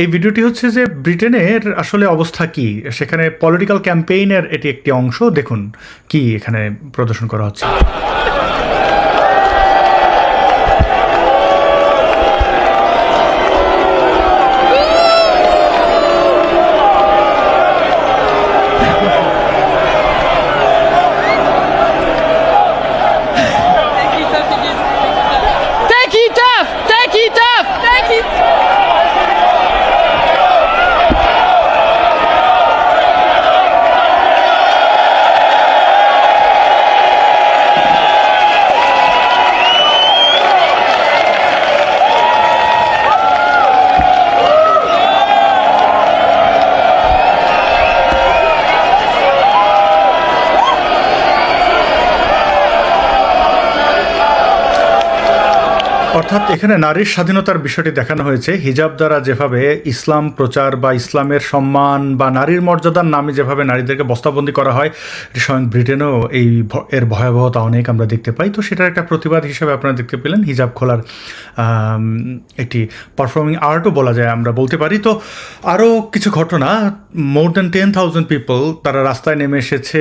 এই ভিডিওটি হচ্ছে যে ব্রিটেনের আসলে অবস্থা কি, সেখানে পলিটিক্যাল ক্যাম্পেইনের এটি একটি অংশ। দেখুন কি এখানে প্রদর্শন করা হচ্ছে। Take it off! Take it off! Take it! অর্থাৎ এখানে নারীর স্বাধীনতার বিষয়টি দেখানো হয়েছে। হিজাব দ্বারা যেভাবে ইসলাম প্রচার বা ইসলামের সম্মান বা নারীর মর্যাদার নামে যেভাবে নারীদেরকে বস্তাবন্দি করা হয়, স্বয়ং ব্রিটেনেও এর ভয়াবহতা অনেক আমরা দেখতে পাই। তো সেটার একটা প্রতিবাদ হিসেবে আপনারা দেখতে পেলেন হিজাব খোলার একটি পারফর্মিং আর্টও বলা যায়, আমরা বলতে পারি। তো আরও কিছু ঘটনা, মোর দ্যান 10,000 পিপল তারা রাস্তায় নেমে এসেছে।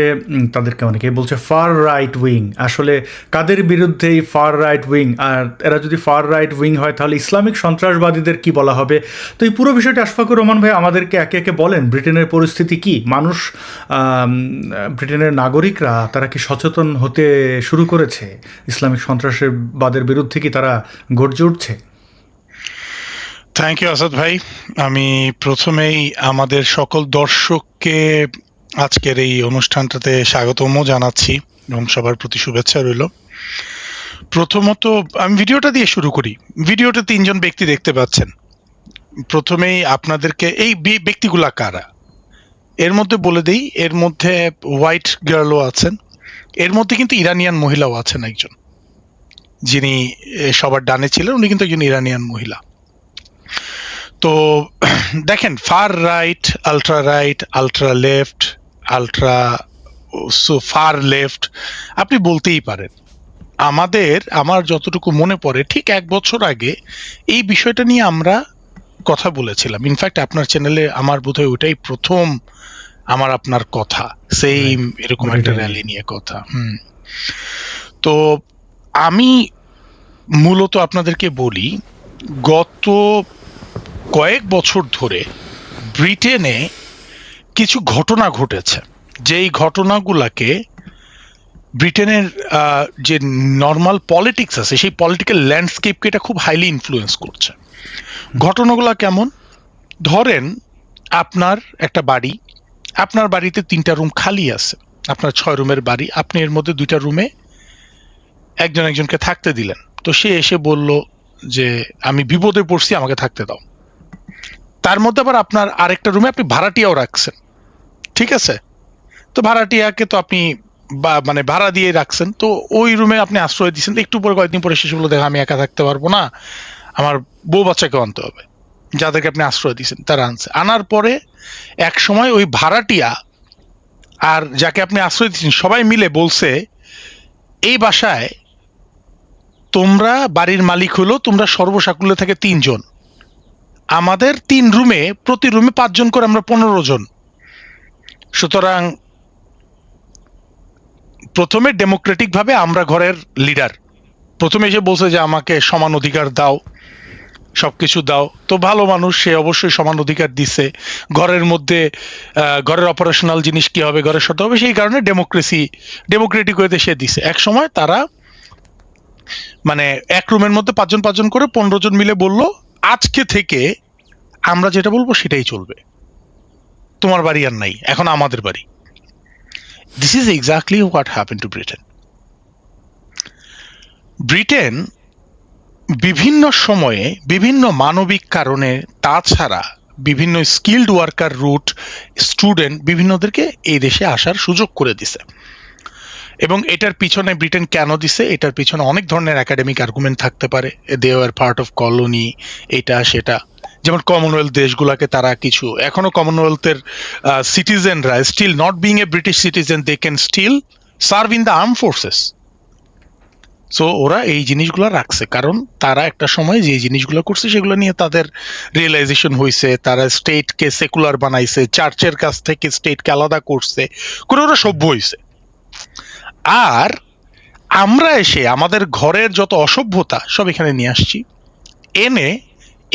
তাদেরকে অনেকেই বলছে ফার রাইট উইং। আসলে কাদের বিরুদ্ধে এই ফার রাইট উইং? আর এরা যদি ফার রাইট উইং হয় তাহলে ইসলামিক সন্ত্রাসবাদীদের কি বলা হবে? তো এই পুরো বিষয়টি আশফাকুর রহমান ভাই আমাদেরকে একে একে বলেন ব্রিটেনের পরিস্থিতি কি, মানুষ ব্রিটেনের নাগরিকরা তারা কি সচেতন হতে শুরু করেছে, ইসলামিক সন্ত্রাসবাদের বিরুদ্ধে কি তারা গর্জে উঠছে? থ্যাংক ইউ আসাদ ভাই। আমি প্রথমেই আমাদের সকল দর্শককে আজকের এই অনুষ্ঠানটাতে স্বাগতম জানাচ্ছি এবং সবার প্রতি শুভেচ্ছা রইল। প্রথমত আমি ভিডিওটা দিয়ে শুরু করি। ভিডিওতে 3জন ব্যক্তি দেখতে পাচ্ছেন। প্রথমেই আপনাদেরকে এই ব্যক্তিগুলা কারা এর মধ্যে বলে দেই। এর মধ্যে হোয়াইট গার্লও আছেন, এর মধ্যে কিন্তু ইরানিয়ান মহিলাও আছেন একজন, যিনি সবার ডানে ছিলেন, উনি কিন্তু একজন ইরানিয়ান মহিলা। তো দেখেন, fur right, ultra left, fur left আপনি বলতেই পারেন। আমার যতটুকু মনে পড়ে ঠিক 1 বছর আগে এই বিষয়টা নিয়ে আমরা কথা বলেছিলাম। ইনফ্যাক্ট আপনার চ্যানেলে আমার বোধহয় ওইটাই প্রথম আমার আপনার কথা, সেম এরকম একটা র্যালি নিয়ে কথা। তো আমি মূলত আপনাদেরকে বলি, গত কয়েক বছর ধরে ব্রিটেনে কিছু ঘটনা ঘটেছে, যেই ঘটনাগুলোকে ব্রিটেনের যে নর্মাল পলিটিক্স আছে সেই পলিটিক্যাল ল্যান্ডস্কেপকে এটা খুব হাইলি ইনফ্লুয়েন্স করছে। ঘটনাগুলো কেমন? ধরেন আপনার একটা বাড়ি, আপনার বাড়িতে 3টা রুম খালি আছে, আপনার 6 রুমের বাড়ি, আপনি এর মধ্যে 2টা রুমে একজনকে থাকতে দিলেন। তো সে এসে বলল যে আমি বিপদে পড়ছি, আমাকে থাকতে দাও। তার মধ্যে আবার আপনার আরেকটা রুমে আপনি ভাড়াটিয়াও রাখছেন, ঠিক আছে? তো ভাড়াটিয়াকে তো আপনি মানে ভাড়া দিয়ে রাখছেন, তো ওই রুমে আপনি আশ্রয় দিচ্ছেন। একটু পরে কয়েকদিন পরে শেষ হলো, দেখা আমি একা থাকতে পারবো না, আমার বউ বাচ্চাকে আনতে হবে। যাদেরকে আপনি আশ্রয় দিচ্ছেন তারা আনছে। আনার পরে এক সময় ওই ভাড়াটিয়া আর যাকে আপনি আশ্রয় দিচ্ছেন সবাই মিলে বলছে, এই বাসায় তোমরা বাড়ির মালিক হলো, তোমরা সর্বসাকুল্যে থাকে 3 জন, আমাদের 3 রুমে, প্রতি রুমে 5 জন করে, আমরা 15 জন। সুতরাং প্রথমে ডেমোক্রেটিক ভাবে আমরা ঘরের লিডার, প্রথমে এসে বলছে যে আমাকে সমান অধিকার দাও, সবকিছু দাও। তো ভালো মানুষ, সে অবশ্যই সমান অধিকার দিছে। ঘরের মধ্যে ঘরের অপারেশনাল জিনিস কি হবে, ঘরের শর্ত হবে, সেই কারণে ডেমোক্রেটিক ওয়েতে সে দিছে। এক সময় তারা মানে এক রুমের মধ্যে 5 জন করে 15 জন মিলে বলল, আজকে থেকে আমরা যেটা বলবো সেটাই চলবে, তোমার বাড়ি আর নাই, এখন আমাদের বাড়ি। This is exactly what happened to Britain. Britain বিভিন্ন সময়ে বিভিন্ন মানবিক কারণে, তাছাড়া বিভিন্ন স্কিল্ড ওয়ার্কার রুট, স্টুডেন্ট বিভিন্নদেরকে এই দেশে আসার সুযোগ করে দিছে। এবং এটার পিছনে ব্রিটেন কেন দিছে, এটার পিছনে অনেক ধরনের একাডেমিক আর্গুমেন্ট থাকতে পারে। They are part of colony, এটা সেটা। যেমন কমনওয়েলথ দেশগুলোকে তারা কিছু, এখনো কমনওয়েলথের সিটিজেনরা still not being a British citizen, they can still serve in the arm forces. So ওরা এই জিনিসগুলো রাখছে, কারণ তারা একটা সময় যে জিনিসগুলো করছে সেগুলো নিয়ে তাদের রিয়েলাইজেশন হয়েছে, তারা স্টেটকে সেকুলার বানাইছে, চার্চের কাছ থেকে স্টেটকে আলাদা করছে, করে ওরা সভ্য হয়েছে। আর আমরা এসে আমাদের ঘরের যত অসভ্যতা সব এখানে নিয়ে আসছি, এনে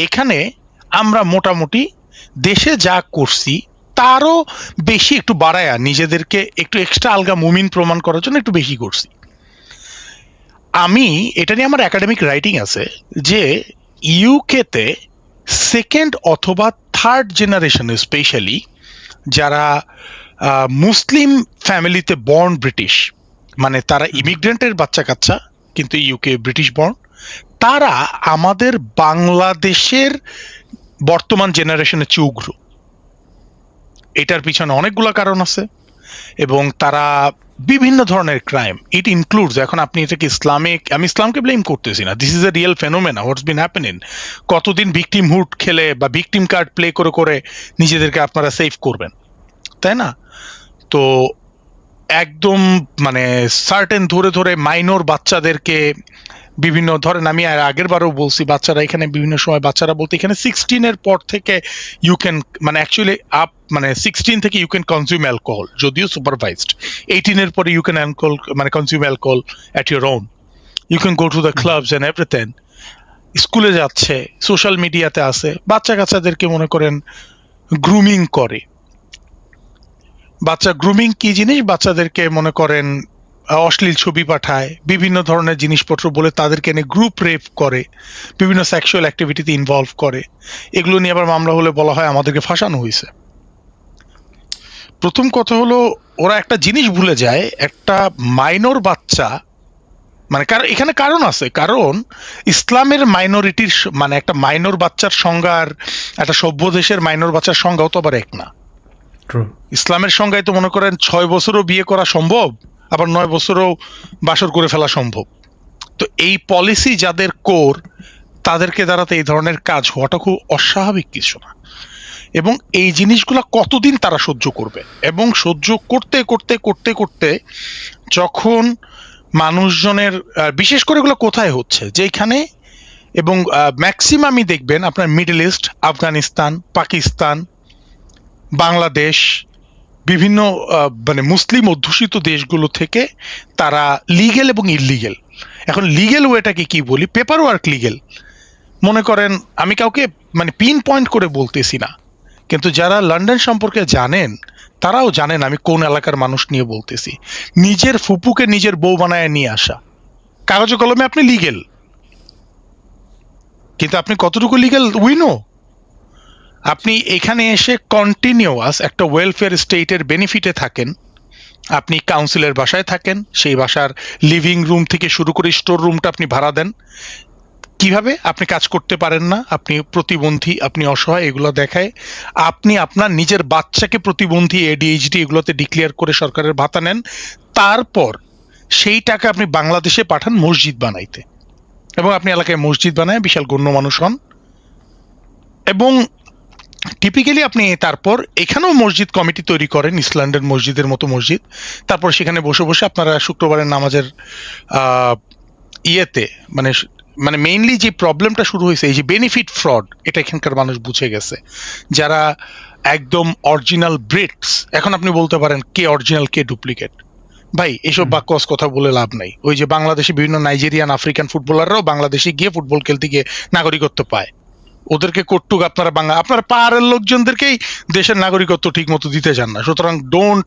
এখানে আমরা মোটামুটি দেশে যা করছি তারও বেশি একটু বাড়ায়া নিজেদেরকে একটু এক্সট্রা আলগা মুমিন প্রমাণ করার জন্য একটু বেশি করছি। আমি এটা নিয়ে আমার একাডেমিক রাইটিং আছে যে ইউকেতে সেকেন্ড অথবা থার্ড জেনারেশনে স্পেশালি যারা মুসলিম ফ্যামিলিতে বর্ন ব্রিটিশ, মানে তারা ইমিগ্রেন্টের বাচ্চা কাচ্চা কিন্তু ইউকে ব্রিটিশ বর্ন, তারা আমাদের বাংলাদেশের বর্তমান জেনারেশনের চেয়ে উগ্র। এটার পিছনে অনেকগুলো কারণ আছে এবং তারা বিভিন্ন ধরনের ক্রাইম, ইট ইনক্লুডস, এখন আপনি এটাকে ইসলামিক, আমি ইসলামকে ব্লেম করতেছি না, this is a real phenomena what's been happening. কতদিন ভিকটিমহুড খেলে বা ভিকটিম কার্ড প্লে করে করে নিজেদেরকে আপনারা সেভ করবেন, তাই না? তো একদম মানে সার্টেন ধরে ধরে মাইনর বাচ্চাদেরকে বিভিন্ন, ধরেন আমি আর আগের বারও বলছি, বাচ্চারা এখানে বিভিন্ন সময় বাচ্চারা বলতে এখানে 16-এর পর থেকে ইউ ক্যান, মানে অ্যাকচুয়ালি আপ মানে 16 থেকে ইউ ক্যান কনজিউম অ্যালকোহল, যদিও সুপারভাইজড। 18-এর পরে ইউ ক্যান অ্যালকোহল মানে consume alcohol at your own, you can go to the clubs and everything. স্কুলে যাচ্ছে, সোশ্যাল মিডিয়াতে আছে, বাচ্চা কাচ্চাদেরকে মনে করেন গ্রুমিং করে। বাচ্চা গ্রুমিং কি জিনিস? বাচ্চাদেরকে মনে করেন অশ্লীল ছবি পাঠায়, বিভিন্ন ধরনের জিনিসপত্র বলে তাদেরকে এনে গ্রুপ রেপ করে, বিভিন্ন সেক্সুয়াল অ্যাক্টিভিটিতে ইনভলভ করে। এগুলো নিয়ে আবার মামলা হলে বলা হয় আমাদেরকে ফাঁসানো হয়েছে। প্রথম কথা হলো ওরা একটা জিনিস ভুলে যায়, একটা মাইনর বাচ্চা, মানে এখানে কারণ আছে, কারণ ইসলামের মাইনরিটির মানে একটা মাইনর বাচ্চার সংজ্ঞা আর একটা সভ্য দেশের মাইনর বাচ্চার সংজ্ঞাও তো আবার এক না। ইসলামের সংজ্ঞায় তো মনে করেন 6 বছরও বিয়ে করা সম্ভব, আবার 9 বছরও বাসর করে ফেলা সম্ভব। তো এই পলিসি যাদের কোর, তাদেরকে দ্বারাতে এই ধরনের কাজ হওয়াটা খুব অস্বাভাবিক কিছু না। এবং এই জিনিসগুলো কতদিন তারা সহ্য করবে, এবং সহ্য করতে করতে করতে করতে যখন মানুষজনের বিশেষ করে এগুলো কোথায় হচ্ছে, যেখানে এবং ম্যাক্সিমামই দেখবেন আপনার মিডল ইস্ট, আফগানিস্তান, পাকিস্তান, বাংলাদেশ, বিভিন্ন মানে মুসলিম অধ্যুষিত দেশগুলো থেকে তারা লিগেল এবং ইললিগেল, এখন লিগেল ওয়েটাকে কি বলি, পেপার ওয়ার্ক লিগেল মনে করেন, আমি কাউকে মানে পিন পয়েন্ট করে বলতেছি না, কিন্তু যারা লন্ডন সম্পর্কে জানেন তারাও জানেন আমি কোন এলাকার মানুষ নিয়ে বলতেছি। নিজের ফুপুকে নিজের বউ বানায় নিয়ে আসা, কাগজে কলমে আপনি লিগেল, কিন্তু আপনি কতটুকু লিগেল উইনো? আপনি এখানে এসে কন্টিনিউয়াস একটা ওয়েলফেয়ার স্টেটের বেনিফিটে থাকেন, আপনি কাউন্সিলের বাসায় থাকেন, সেই বাসার লিভিং রুম থেকে শুরু করে স্টোর রুমটা আপনি ভাড়া দেন, কিভাবে আপনি কাজ করতে পারেন না, আপনি প্রতিবন্ধী, আপনি অসহায়, এগুলো দেখায় আপনি আপনার নিজের বাচ্চাকে প্রতিবন্ধী, এডিএইচডি এগুলোতে ডিক্লেয়ার করে সরকারের ভাতা নেন, তারপর সেই টাকা আপনি বাংলাদেশে পাঠান মসজিদ বানাইতে, এবং আপনি এলাকায় মসজিদ বানায় বিশাল গণ্য মানুষ হন, এবং টিপিক্যালি আপনি তারপর এখানেও মসজিদ কমিটি তৈরি করেন, ইসল্যান্ডের মসজিদের মতো মসজিদ, তারপর সেখানে বসে বসে আপনারা শুক্রবারের নামাজের ইয়েতে মানে মানে মেইনলি যে প্রবলেমটা শুরু হয়েছে এই যে বেনিফিট ফ্রড, এটা এখানকার মানুষ বুঝে গেছে। যারা একদম অরিজিনাল ব্রিটস, এখন আপনি বলতে পারেন কে অরিজিনাল কে ডুপ্লিকেট, ভাই এসব বাক্যস কথা বলে লাভ নাই। ওই যে বাংলাদেশে বিভিন্ন নাইজেরিয়ান, আফ্রিকান ফুটবলাররাও বাংলাদেশে গিয়ে ফুটবল খেলতে গিয়ে নাগরিকত্ব পায়, ওদেরকে কটুক আপনারা আপনার পাহাড়ের লোকজনদেরকেই দেশের নাগরিকত্ব ঠিক মতো দিতে চান না। সুতরাং ডোন্ট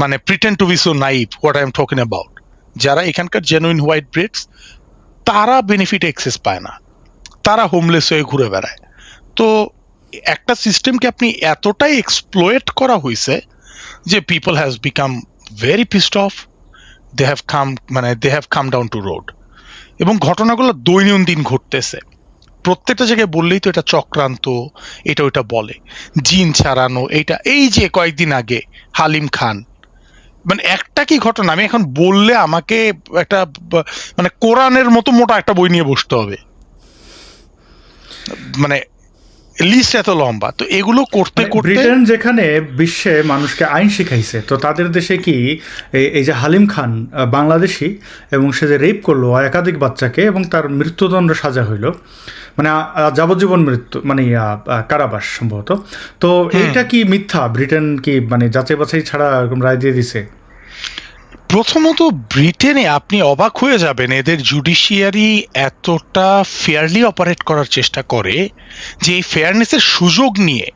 মানে pretend to be so naive what I am talking about. যারা এখানকার জেনুইন হোয়াইট ব্রিডস তারা বেনিফিট এক্সেস পায় না, তারা হোমলেস হয়ে ঘুরে বেড়ায়। তো একটা সিস্টেমকে আপনি এতটাই এক্সপ্লয়েট করা হয়েছে যে people has become very pissed off, they have come down to road. এবং ঘটনাগুলো দৈনন্দিন ঘটতেছে, প্রত্যেকটা জায়গায় বললেই তো এটা চক্রান্ত, এটা ওইটা বলে, জিন ছাড়ানো, এইটা। এই যে কয়েকদিন আগে হালিম খান, মানে একটা কি ঘটনা, আমি এখন বললে আমাকে একটা মানে কোরআনের মতো মোটা একটা বই নিয়ে বসতে হবে। মানে লিস্ট এত লম্বা, তো এগুলো করতে মানে করতে ব্রিটেন যেখানে বিশ্বে মানুষকে আইন শিখাইছে, তো তাদের দেশে কি এই যে হালিম খান বাংলাদেশি, এবং সে যে রেপ করলো একাধিক বাচ্চাকে এবং তার মৃত্যুদণ্ড সাজা হইল, মানে যাবজ্জীবন মৃত্যু, মানে কারাবাস সম্ভবত। তো এইটা কি মিথ্যা? ব্রিটেন কি মানে যাচাই বাছাই ছাড়া এরকম রায় দিয়ে দিছে? প্রথমত ব্রিটেনে আপনি অবাক হয়ে যাবেন, এদের জুডিশিয়ারি এতটা ফেয়ারলি অপারেট করার চেষ্টা করে যে এই ফেয়ারনেসের সুযোগ নিয়ে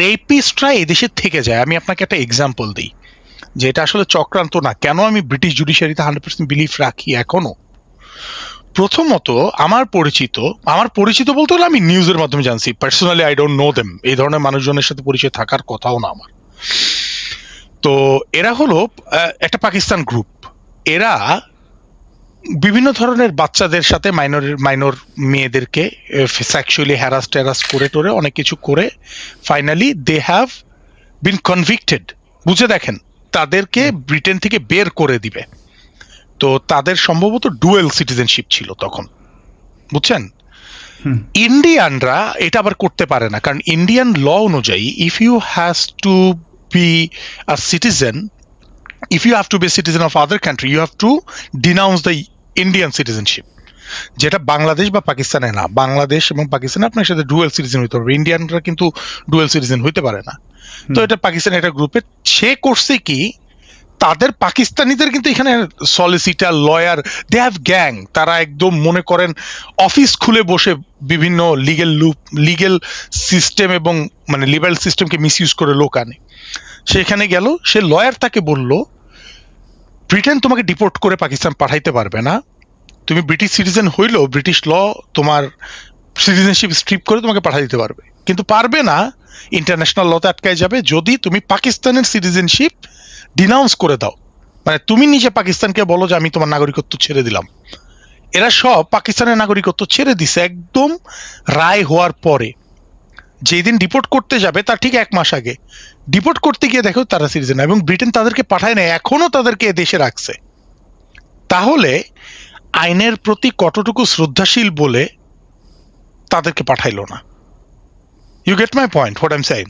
রেপিস্টরা এদেশে থেকে যায়। আমি আপনাকে একটা এক্সাম্পল দিই যে এটা আসলে চক্রান্ত না, কেন আমি ব্রিটিশ জুডিশিয়ারিতে 100% বিলিফ রাখি এখনো। প্রথমত আমার পরিচিত বলতে হলে আমি নিউজের মাধ্যমে জানছি, personally I don't know them, এই ধরনের মানুষজনের সাথে পরিচয় থাকার কথাও না আমার। তো এরা হলো একটা পাকিস্তান গ্রুপ। এরা বিভিন্ন ধরনের বাচ্চাদের সাথে মাইনর মেয়েদেরকে সেক্সুয়ালি হ্যারাস করে টোরে অনেক কিছু করে finally they have been convicted. বুঝে দেখেন, তাদেরকে ব্রিটেন থেকে বের করে দিবে। তো তাদের সম্ভবত ডুয়েল সিটিজেনশিপ ছিল তখন, বুঝছেন। ইন্ডিয়ানরা এটা আবার করতে পারে না, কারণ ইন্ডিয়ান ল অনুযায়ী if you has to be a citizen, if you have to be a citizen of other country, you have to denounce the Indian citizenship, যেটা বাংলাদেশ বা পাকিস্তানে না। বাংলাদেশ এবং পাকিস্তানে আপনার সাথে ডুয়েল সিটিজেন হইতে পারবে, ইন্ডিয়ানরা কিন্তু ডুয়েল সিটিজেন হইতে পারে না। তো এটা পাকিস্তানের একটা গ্রুপে সে করছে কি, তাদের পাকিস্তানিদের কিন্তু এখানে solicitor, lawyer, they have gang. তারা একদম মনে করেন অফিস খুলে বসে বিভিন্ন লিগেল সিস্টেম এবং মানে লিবারেল সিস্টেমকে মিসইউজ করে লোক আনে। সেখানে গেল, সে লয়ার তাকে বলল ব্রিটেন তোমাকে ডিপোর্ট করে পাকিস্তান পাঠাইতে পারবে না, তুমি ব্রিটিশ সিটিজেন হইলেও ব্রিটিশ ল তোমার সিটিজেনশিপ স্ট্রিপ করে তোমাকে পাঠিয়ে দিতে পারবে, কিন্তু পারবে না, ইন্টারন্যাশনাল লতে আটকায় যাবে যদি তুমি পাকিস্তানের সিটিজেনশিপ ডিনাউন্স করে দাও। মানে তুমি নিজে পাকিস্তানকে বলো যে আমি তোমার নাগরিকত্ব ছেড়ে দিলাম। এরা সব পাকিস্তানের নাগরিকত্ব ছেড়ে দিছে একদম রায় হওয়ার পরে। যেদিন ডিপোর্ট করতে যাবে তার ঠিক 1 মাস আগে ডিপোর্ট করতে গিয়ে দেখো তারা সিটিজেন, এবং ব্রিটেন তাদেরকে পাঠায় না, এখনো তাদেরকে দেশে রাখছে। তাহলে আইনের প্রতি কতটুকু শ্রদ্ধাশীল বলে তাদেরকে পাঠাইলো না। You get my point, what I am saying.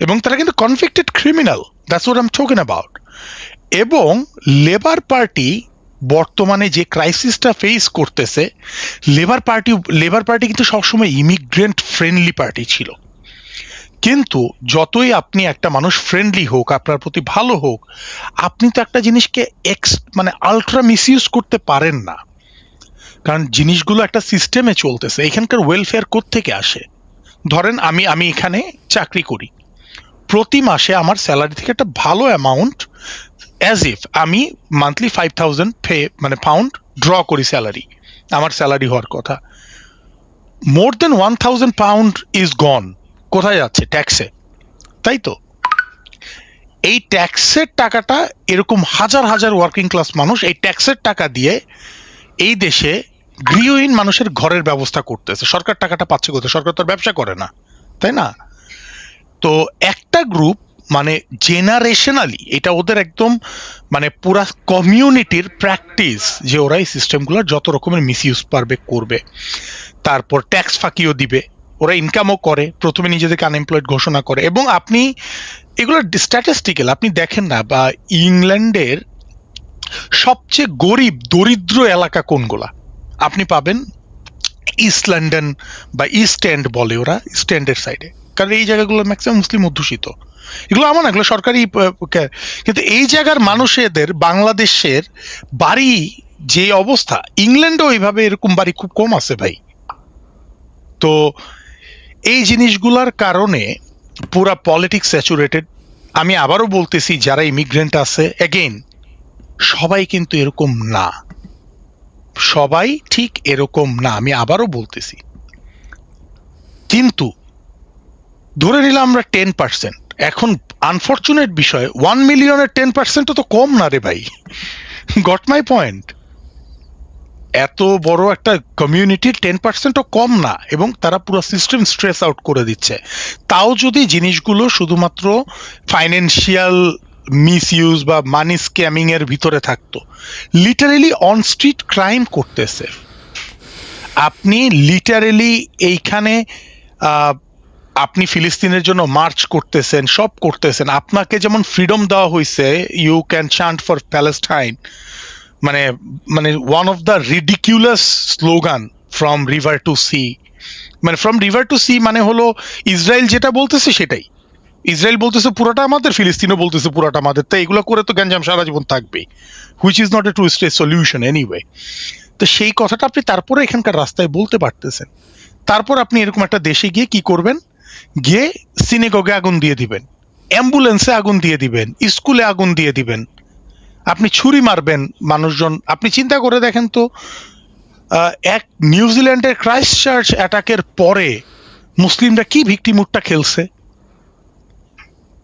এবং তারা কিন্তু convicted criminal, that's what I am talking about. এবং লেবার পার্টি বর্তমানে যে ক্রাইসিসটা ফেস করতেছে, লেবার পার্টি কিন্তু সবসময় ইমিগ্রেন্ট ফ্রেন্ডলি পার্টি ছিল। কিন্তু যতই আপনি একটা মানুষ ফ্রেন্ডলি হোক, আপনার প্রতি ভালো হোক, আপনি তো একটা জিনিসকে মানে আলট্রা মিসইউজ করতে পারেন না, কারণ জিনিসগুলো একটা সিস্টেমে চলতেছে। এখানকার ওয়েলফেয়ার কোত্থেকে আসে? ধরেন আমি এখানে চাকরি করি, প্রতি মাসে আমার স্যালারি থেকে একটা ভালো অ্যামাউন্ট, অ্যাজ ইফ আমি মান্থলি 5,000 মানে পাউন্ড ড্র করি স্যালারি, আমার স্যালারি হওয়ার কথা। মোর দেন 1,000 পাউন্ড ইজ গন। কোথায় যাচ্ছে? ট্যাক্সে, তাই তো? এই ট্যাক্সের টাকাটা এরকম হাজার হাজার ওয়ার্কিং ক্লাস মানুষ এই ট্যাক্সের টাকা দিয়ে এই দেশে গৃহহীন মানুষের ঘরের ব্যবস্থা করতেছে। সরকার টাকাটা পাচ্ছে কোথায়? সরকার তো ব্যবসা করে না, তাই না? তো একটা গ্রুপ মানে জেনারেশনালি এটা ওদের একদম মানে পুরা কমিউনিটির প্র্যাকটিস যে ওরা এই সিস্টেমগুলোর যত রকমের মিসইউজ পারবে করবে। তারপর ট্যাক্স ফাঁকিও দিবে, ওরা ইনকামও করে, প্রথমে নিজেদেরকে আনএমপ্লয়েড ঘোষণা করে। এবং আপনি এগুলো স্ট্যাটিস্টিক্যাল আপনি দেখেন না, বা ইংল্যান্ডের সবচেয়ে গরিব দরিদ্র এলাকা কোনগুলা আপনি পাবেন? ইস্ট লন্ডন বা ইস্ট এন্ড বলে ওরা, ইস্ট এন্ডের সাইডে, কারণ এই জায়গাগুলো ম্যাক্সিমাম মুসলিম অধ্যুষিত। এগুলো আমার না, এগুলো সরকারি। কিন্তু এই জায়গার মানুষেদের বাংলাদেশের বাড়ি যে অবস্থা, ইংল্যান্ডেও এইভাবে এরকম বাড়ি খুব কম আছে ভাই। তো এই জিনিসগুলোর কারণে পুরা পলিটিক্স স্যাচুরেটেড। আমি আবারও বলতেছি, যারা ইমিগ্রেন্ট আছে, এগেইন সবাই কিন্তু এরকম না, সবাই ঠিক এরকম না, আমি আবারও বলতেছি। কিন্তু ধরে নিলাম আমরা 10%। এখন আনফরচুনেট বিষয়, 1 মিলিয়নের 10% তো কম না রে ভাই। Got my point? এত বড় একটা কমিউনিটির 10%ও কম না, এবং তারা পুরো সিস্টেম স্ট্রেস আউট করে দিচ্ছে। তাও যদি জিনিসগুলো শুধুমাত্র ফাইন্যান্সিয়াল মিসইউজ বা মানি স্ক্যামিং এর ভিতরে থাকতো, লিটারেলি অন স্ট্রিট ক্রাইম করতেছে। আপনি লিটারেলি এইখানে আহ, আপনি ফিলিস্তিনের জন্য মার্চ করতেছেন, সব করতেছেন, আপনাকে যেমন ফ্রিডম দেওয়া হয়েছে, you can chant for Palestine, মানে মানে one of the ridiculous slogan from river to sea, মানে ফ্রম রিভার টু সি মানে হলো ইসরায়েল যেটা বলতেছে সেটাই, ইসরায়েল বলতেছে পুরোটা আমাদের, ফিলিস্তিনও বলতেছে পুরোটা আমাদের, তো এগুলো করে তো গ্যাঞ্জাম সারা জীবন থাকবেই, which is not a two state solution anyway. তো সেই কথাটা আপনি তারপরে এখানকার রাস্তায় বলতে পারতেছেন, তারপর আপনি এরকম একটা দেশে গিয়ে কি করবেন, গিয়ে সিনেগগে আগুন দিয়ে দিবেন, অ্যাম্বুলেন্সে আগুন দিয়ে দিবেন, স্কুলে আগুন দিয়ে দিবেন, আপনি ছুরি মারবেন মানুষজন। আপনি চিন্তা করে দেখেন তো, এক নিউজিল্যান্ডের ক্রাইস্ট চার্চ অ্যাটাকের পরে মুসলিমরা কি ভিক্টিমুডটা খেলছে,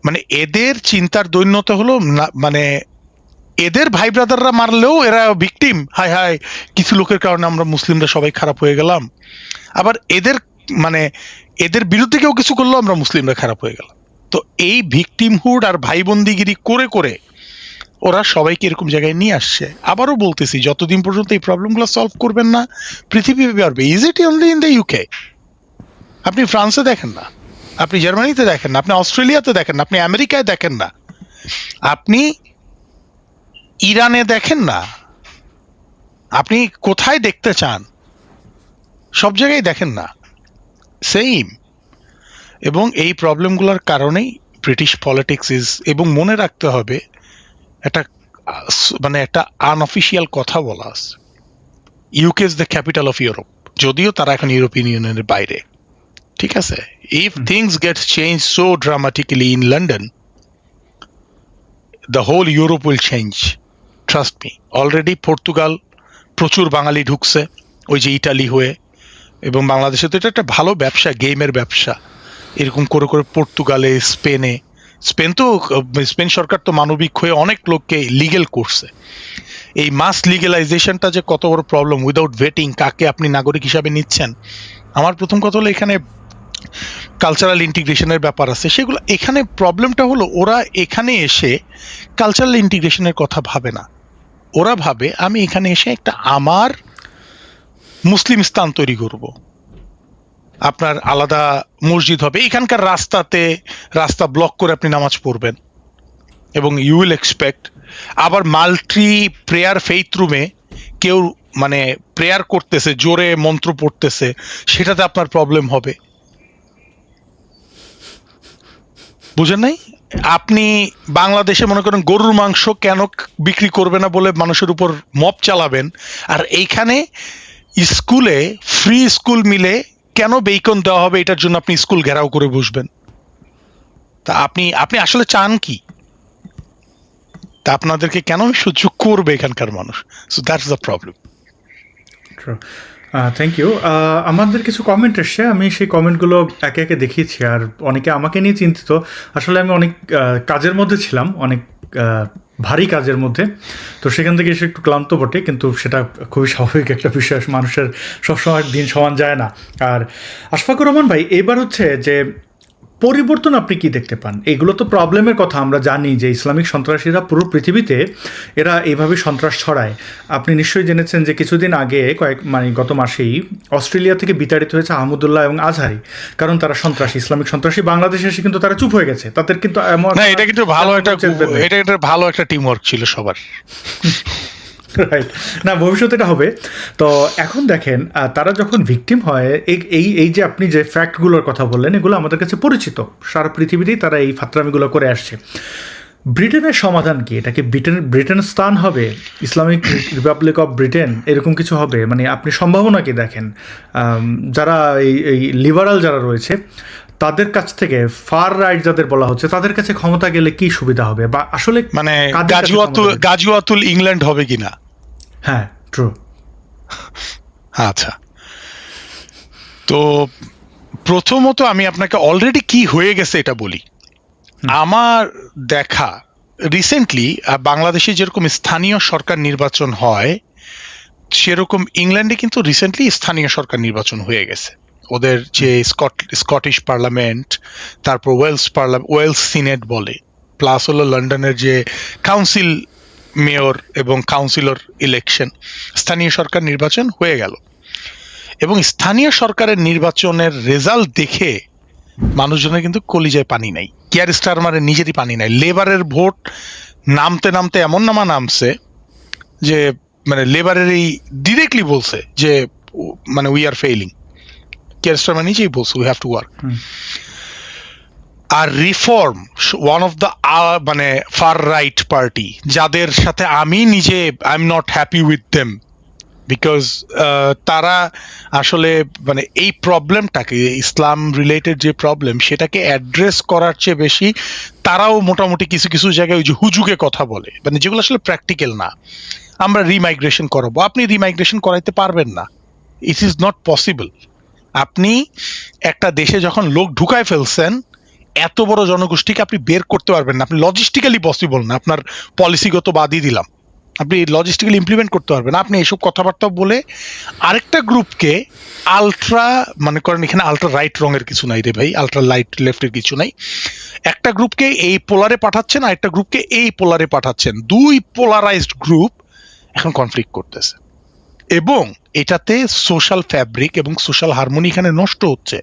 মানে এদের চিন্তার দৈন্যতা হলো মানে এদের ভাই ব্রাদাররা মারলেও এরা ভিকটিম, হায় হায় কিছু লোকের কারণে আমরা মুসলিমরা সবাই খারাপ হয়ে গেলাম, আবার এদের মানে এদের বিরুদ্ধে কেউ কিছু করলেও আমরা মুসলিমরা খারাপ হয়ে গেলাম। তো এই ভিকটিমহুড আর ভাইবন্দিগিরি করে করে ওরা সবাইকে এরকম জায়গায় নিয়ে আসছে। আবারও বলতেছি, যতদিন পর্যন্ত এই প্রবলেমগুলো সলভ করবেন না, পৃথিবী পারবে। Is it only in the UK? আপনি ফ্রান্সে দেখেন না, আপনি জার্মানিতে দেখেন না, আপনি অস্ট্রেলিয়াতে দেখেন না, আপনি আমেরিকায় দেখেন না, আপনি ইরানে দেখেন না, আপনি কোথায় দেখতে চান, সব জায়গায় দেখেন না, সেম। এবং এই প্রবলেমগুলোর কারণেই ব্রিটিশ পলিটিক্স ইজ, এবং মনে রাখতে হবে একটা মানে একটা আনঅফিসিয়াল কথা বলা আছে, UK is the capital of Europe, যদিও তারা এখন ইউরোপিয়ান ইউনিয়নের বাইরে, ঠিক আছে? If things get change so dramatically in London, the whole Europe will change, trust me. Already Portugal প্রচুর বাঙালি ঢুকছে, ওই যে ইটালি হয়ে, এবং বাংলাদেশে তো এটা একটা ভালো ব্যবসা, গেমের ব্যবসা, এরকম করে করে পর্তুগালে, স্পেনে, স্পেন সরকার তো মানবিক হয়ে অনেক লোককে লিগেল করছে। এই মাস লিগেলাইজেশনটা যে কত বড় প্রবলেম, উইদাউট ভেটিং কাকে আপনি নাগরিক হিসাবে নিচ্ছেন। আমার প্রথম কথা হলো এখানে কালচারাল ইন্টিগ্রেশনের ব্যাপার আছে, সেগুলো এখানে প্রবলেমটা হলো ওরা এখানে এসে কালচারাল ইন্টিগ্রেশনের কথা ভাবে না, ওরা ভাবে আমি এখানে এসে একটা আমার মুসলিম স্থান তৈরি করব, আপনার আলাদা মসজিদ হবে, এখানকার রাস্তা ব্লক করে আপনি নামাজ পড়বেন, এবং ইউ উইল এক্সপেক্ট আবার মাল্টি প্রেয়ার ফেইথ রুমে কেউ মানে প্রেয়ার করতেছে, জোরে মন্ত্র পড়তেছে, সেটাতে আপনার প্রবলেম হবে, বুঝেন নাই? আপনি বাংলাদেশে মনে করেন গরুর মাংস কেন বিক্রি করবে না বলে মানুষের উপর মব চালাবেন, আর এইখানে স্কুলে ফ্রি স্কুল মিলে কেন বেকন দেওয়া হবে এটার জন্য আপনি স্কুল ঘেরাও করে বসবেন। তা আপনি আসলে চান কি? তা আপনাদেরকে কেন সহ্য করবে এখানকার মানুষ? So that's the problem. Thank you. আমাদের কিছু কমেন্ট এসছে, আমি সেই কমেন্টগুলো একে একে দেখিয়েছি, আর অনেকে আমাকে নিয়ে চিন্তিত। আসলে আমি অনেক কাজের মধ্যে ছিলাম, অনেক ভারী কাজের মধ্যে, তো সেখান থেকে এসে একটু ক্লান্ত বটে, কিন্তু সেটা খুবই স্বাভাবিক একটা বিষয়, মানুষের সবসময় দিন সমান যায় না। আর আশফাকুর রহমান ভাই, এবার হচ্ছে যে পরিবর্তন আপনি কি দেখতে পান? এগুলো তো প্রবলেমের কথা, আমরা জানি যে ইসলামিক সন্ত্রাসীরা পুরো পৃথিবীতে এরা এইভাবে সন্ত্রাস ছড়ায়। আপনি নিশ্চয়ই জেনেছেন যে কিছুদিন আগে গত মাসেই অস্ট্রেলিয়া থেকে বিতাড়িত হয়েছে আহমদুল্লাহ এবং আজহারি, কারণ তারা সন্ত্রাসী, ইসলামিক সন্ত্রাসী। বাংলাদেশে এসে কিন্তু তারা চুপ হয়ে গেছে, তাদের কিন্তু না, এটা কিন্তু ভালো একটা টিম ওয়ার্ক ছিল সবার। রাইট, না ভবিষ্যতে এটা হবে। তো এখন দেখেন, তারা যখন ভিকটিম হয়, এই যে আপনি যে ফ্যাক্টগুলোর কথা বললেন, এগুলো আমাদের কাছে পরিচিত, সারা পৃথিবীতেই তারা এই ফাত্রামিগুলো করে আসছে। ব্রিটেনের সমাধান কি? এটা কি ব্রিটেন স্থান হবে, ইসলামিক রিপাবলিক অফ ব্রিটেন, এরকম কিছু হবে? মানে আপনি সম্ভাবনা কি দেখেন? যারা এই লিবারাল যারা রয়েছে তাদের কাছ থেকে, ফার রাইট যাদের বলা হচ্ছে, তাদের কাছে ক্ষমতা গেলে কি সুবিধা হবে, বা আসলে মানে গাজুয়াতুল ইংল্যান্ড হবে কিনা? হ্যাঁ, ট্রু। আচ্ছা, তো প্রথমত আমি আপনাকে অলরেডি কি হয়ে গেছে এটা বলি। আমার দেখা রিসেন্টলি বাংলাদেশে যেরকম স্থানীয় সরকার নির্বাচন হয়, সেরকম ইংল্যান্ডে কিন্তু রিসেন্টলি স্থানীয় সরকার নির্বাচন হয়ে গেছে। ওদের যে স্কটিশ পার্লামেন্ট, তারপর ওয়েলস সিনেট বলে, প্লাস হলো লন্ডনের যে কাউন্সিল মেয়র এবং কাউন্সিলর ইলেকশন, স্থানীয় সরকার নির্বাচন হয়ে গেল। এবং স্থানীয় সরকারের নির্বাচনের রেজাল্ট দেখে মানুষজনের কিন্তু কলিজায় পানি নাই, কিয়ার স্টারমারের নিজেরই পানি নাই। লেবারের ভোট নামতে নামতে এমন নামছে যে মানে লেবারের এই ডিরেক্টলি বলছে যে মানে we are failing, Keir Starmer নিজেই বলছে উই হ্যাভ টু ওয়ার্ক। আর রিফর্ম ওয়ান অফ দ্য মানে ফার রাইট পার্টি, যাদের সাথে আমি নিজে I am not happy with them, because তারা আসলে মানে এই প্রবলেমটাকে, ইসলাম রিলেটেড যে প্রবলেম সেটাকে অ্যাড্রেস করার চেয়ে বেশি তারাও মোটামুটি কিছু কিছু জায়গায় ওই যে হুজুগে কথা বলে, মানে যেগুলো আসলে প্র্যাকটিক্যাল না। আমরা রিমাইগ্রেশন করাবো, আপনি রিমাইগ্রেশন করাইতে পারবেন না, ইট ইজ নট পসিবল। আপনি একটা দেশে যখন লোক ঢুকায় ফেলছেন, এত বড় জনগোষ্ঠীকে আপনি বের করতে পারবেন না, আপনি লজিস্টিক্যালি পসিবল না, আপনার পলিসিগত বাদই দিলাম, আপনি লজিস্টিক্যালি ইমপ্লিমেন্ট করতে পারবেন না। আপনি এসব কথাবার্তা বলে আরেকটা গ্রুপকে আলট্রা, মনে করেন এখানে আলট্রা রাইট রঙের কিছু নাই রে ভাই, আলট্রা লাইট লেফটের কিছু নাই, একটা গ্রুপকে এই পোলারে পাঠাচ্ছেন আর একটা গ্রুপকে এই পোলারে পাঠাচ্ছেন, দুই পোলারাইজড গ্রুপ এখন কনফ্লিক্ট করতেছে, এবং এটাতে সোশ্যাল ফ্যাব্রিক এবং সোশ্যাল হারমোনি এখানে নষ্ট হচ্ছে।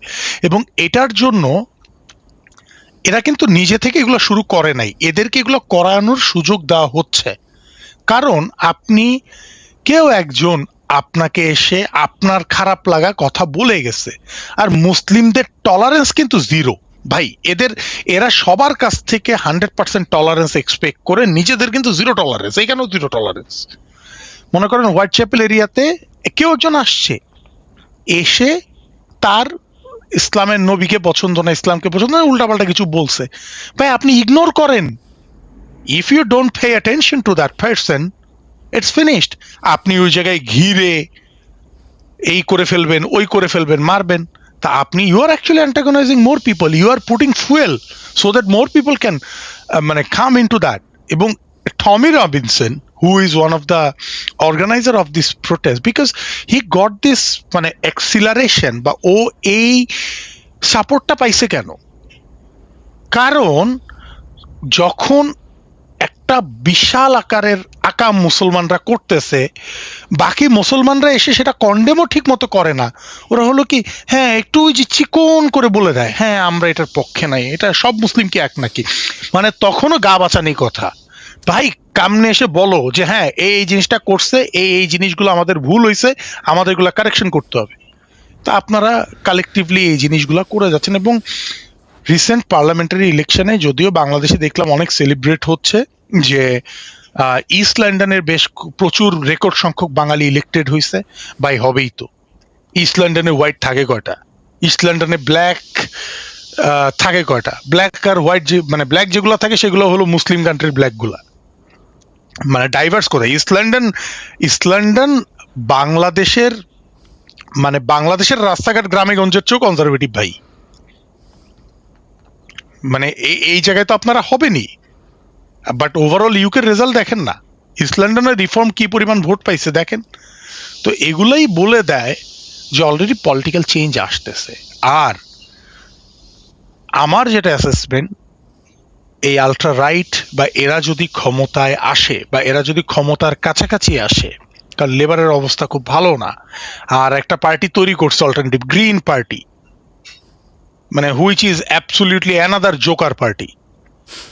এবং এটার জন্য এরা কিন্তু নিজে থেকে এগুলো শুরু করে নাই, এদেরকে এগুলো করানোর সুযোগ দেওয়া হচ্ছে। কারণ আপনি কেউ একজন আপনাকে এসে আপনার খারাপ লাগা কথা বলে গেছে, আর মুসলিমদের টলারেন্স কিন্তু জিরো ভাই, এরা সবার কাছ থেকে 100% টলারেন্স এক্সপেক্ট করে, নিজেদের কিন্তু জিরো টলারেন্স, এখানেও জিরো টলারেন্স। মনে করেন হোয়াইট চ্যাপেল এরিয়াতে কেউ একজন আসছে, এসে তার ইসলামের নবীকে পছন্দ না, ইসলামকে পছন্দ না, উল্টাপাল্টা কিছু বলছে, ভাই আপনি ইগনোর করেন। If you don't pay attention to that person, it's finished. আপনি ওই জায়গায় ঘিরে এই করে ফেলবেন, ওই করে ফেলবেন, মারবেন, তা আপনি you are actually antagonising more people, you are putting fuel so that more people can মানে কাম ইন টু দ্যাট। এবং Tommy Robinson, who is one of the organizer of this protest, because he got this মানে acceleration বা ও এই সাপোর্টটা পাইছে কেন? কারণ যখন একটা বিশাল আকারের আকাম মুসলমানরা করতেছে, বাকি মুসলমানরা এসে সেটা কন্ডেমও ঠিক মতো করে না, ওরা হলো কি, হ্যাঁ একটু ওই যে চিকন করে বলে দেয়, হ্যাঁ আমরা এটার পক্ষে নাই, এটা সব মুসলিম কি এক নাকি, মানে তখনও গা বাঁচানি কথা। ভাই কামনে এসে বলো যে হ্যাঁ এই জিনিসটা করছে, এই জিনিসগুলো আমাদের ভুল হয়েছে, আমাদের এগুলো কারেকশন করতে হবে। তা আপনারা কালেকটিভলি এই জিনিসগুলো করে যাচ্ছেন। এবং রিসেন্ট পার্লামেন্টারি ইলেকশনে যদিও বাংলাদেশে দেখলাম অনেক সেলিব্রেট হচ্ছে যে ইস্ট লন্ডনের প্রচুর রেকর্ড সংখ্যক বাঙালি ইলেক্টেড হয়েছে, ভাই হবেই তো। ইস্ট লন্ডনে হোয়াইট থাকে কয়টা? ইস্ট লন্ডনে ব্ল্যাক থাকে কয়টা? ব্ল্যাক আর হোয়াইট যে মানে ব্ল্যাক যেগুলো থাকে সেগুলো হলো মুসলিম কান্ট্রির ব্ল্যাকগুলা, মানে ডাইভার্স কোথায়? ইস্ট লন্ডন বাংলাদেশের মানে বাংলাদেশের রাস্তাঘাট গ্রামে গঞ্জের চেয়েও কনজারভেটিভ ভাই, মানে এই জায়গায় তো আপনারা হবেনি। বাট ওভারঅল ইউকের রেজাল্ট দেখেন না, ইস্ট লন্ডনের রিফর্ম কি পরিমাণ ভোট পাইছে দেখেন। তো এগুলাই বলে দেয় যে অলরেডি পলিটিক্যাল চেঞ্জ আসতেছে। আর আমার যেটা অ্যাসেসমেন্ট, এই আলট্রা রাইট বা এরা যদি ক্ষমতায় আসে বা এরা যদি ক্ষমতার কাছাকাছি আসে, কারণ লেবারের অবস্থা খুব ভালো না, আর একটা পার্টি তৈরি করছে অল্টারনেটিভ গ্রিন পার্টি, মানে which is absolutely another Joker party.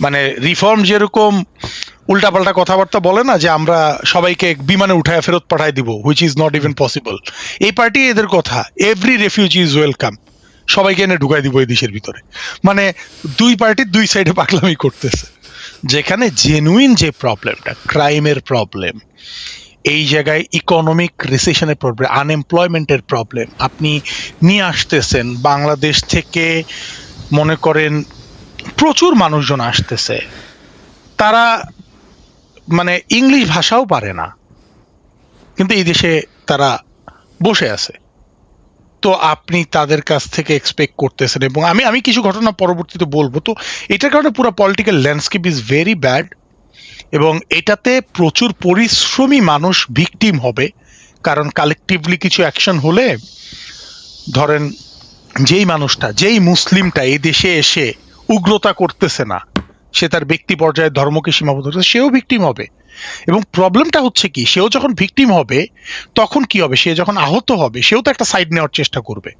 মানে রিফর্ম যেরকম উল্টাপাল্টা কথাবার্তা বলে না যে আমরা সবাইকে বিমানে উঠায় ফেরত পাঠায় দিব, which is not even possible, এই পার্টি এদের কথা এভরি রেফিউজি ইজ ওয়েলকাম, সবাইকে এনে ঢুকাই দিব এই দেশের ভিতরে। মানে দুই পার্টির দুই সাইডে পাগলামি করতেছে। যেখানে জেনুইন যে প্রবলেমটা, ক্রাইমের প্রবলেম, এই জায়গায় ইকোনমিক রিসেশনের প্রবলেম, আনএমপ্লয়মেন্টের প্রবলেম আপনি নিয়ে আসতেছেন। বাংলাদেশ থেকে মনে করেন প্রচুর মানুষজন আসতেছে, তারা মানে ইংলিশ ভাষাও পারে না, কিন্তু এই দেশে তারা বসে আছে। তো আপনি তাদের কাছ থেকে এক্সপেক্ট করতেছেন, এবং আমি কিছু ঘটনা পরবর্তীতে বলবো। তো এটার কারণে পুরো political landscape is very bad, এবং এটাতে প্রচুর পরিশ্রমী মানুষ ভিকটিম হবে। কারণ কালেকটিভলি কিছু অ্যাকশন হলে, ধরেন যেই মানুষটা, যেই মুসলিমটা এই দেশে এসে উগ্রতা করতেছে না, সে তার ব্যক্তি পর্যায়ে ধর্মকে সীমাবদ্ধ করে, সেও ভিকটিম হবে। এবং প্রবলেমটা হচ্ছে কি, সেও যখন ভিকটিম হবে তখন কি হবে, সে যখন আহত হবে সেও তো একটা সাইড নেওয়ার চেষ্টা করবে।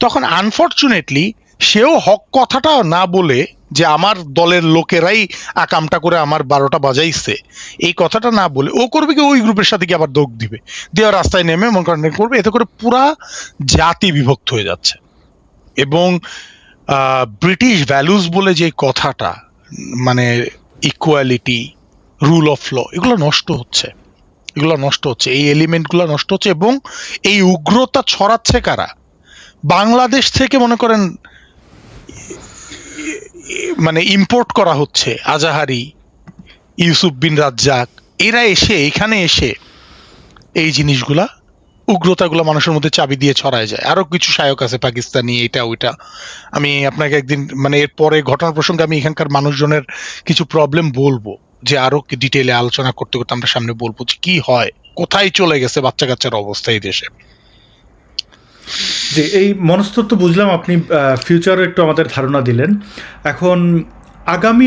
তখন আনফর্চুনেটলি সেও হক কথাটা না বলে, যে আমার দলের লোকেরাই আকামটা করে আমার 12টা বাজাইছে, এই কথাটা না বলে ও করবে কি, ওই গ্রুপের সাথে কি আবার দোগ দিবে, দেওয়ার রাস্তায় নেমে মন করেন করবে, এতে করে পুরা জাতি বিভক্ত হয়ে যাচ্ছে। এবং ব্রিটিশ ভ্যালুস বলে যে কথাটা, মানে ইকুয়ালিটি, রুল অফ ল, এগুলো নষ্ট হচ্ছে, এই এলিমেন্টগুলো নষ্ট হচ্ছে। এবং এই উগ্রতা ছড়াচ্ছে কারা? বাংলাদেশ থেকে মনে করেন মানে ইম্পোর্ট করা হচ্ছে, আজাহারি, ইউসুফ বিন রাজ্জাক, এরা এখানে এসে এই জিনিসগুলা, উগ্রতাগুলো মানুষের মধ্যে চাবি দিয়ে ছড়ায় যায়। আরো কিছু শায়ক আছে পাকিস্তানি, এটা ওইটা। আমি আপনাকে একদিন মানে এর পরে ঘটনার প্রসঙ্গে আমি এখানকার মানুষজনের কিছু প্রবলেম বলবো, যে আরো ডিটেইলে আলোচনা করতে করতে আমরা সামনে বলবো যে কি হয়, কোথায় চলে গেছে বাচ্চা কাচ্চার অবস্থা এই দেশে। যে এই মনস্তত্ত্ব বুঝলাম, আপনি ফিউচারে একটু আমাদের ধারণা দিলেন। এখন আগামী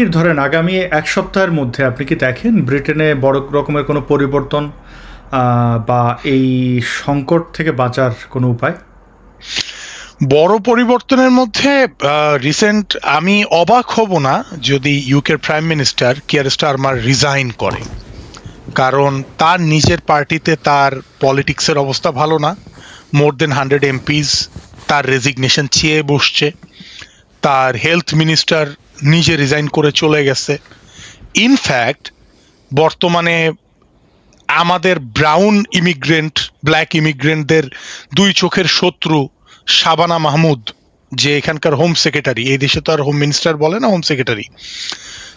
1 সপ্তাহের মধ্যে আপনি কি দেখেন ব্রিটেনে বড় রকমের কোনো পরিবর্তন বা এই সংকট থেকে বাঁচার কোনো উপায়? বড় পরিবর্তনের মধ্যে রিসেন্ট আমি অবাক হব না যদি ইউকের prime minister Keir Starmer resign করে, কারণ তার নিজের পার্টিতে তার পলিটিক্সের অবস্থা ভালো না। মোর দেন 100 এমপিস তার রেজিগনেশন চেয়ে বসছে, তার হেলথ মিনিস্টার নিজে রিজাইন করে চলে গেছে। ইনফ্যাক্ট বর্তমানে আমাদের ব্ল্যাক ইমিগ্রেন্টদের দুই চোখের শত্রু শাবানা মাহমুদ, যে এখানকার হোম সেক্রেটারি, এই দেশে তো আর হোম মিনিস্টার বলে না, হোম সেক্রেটারি,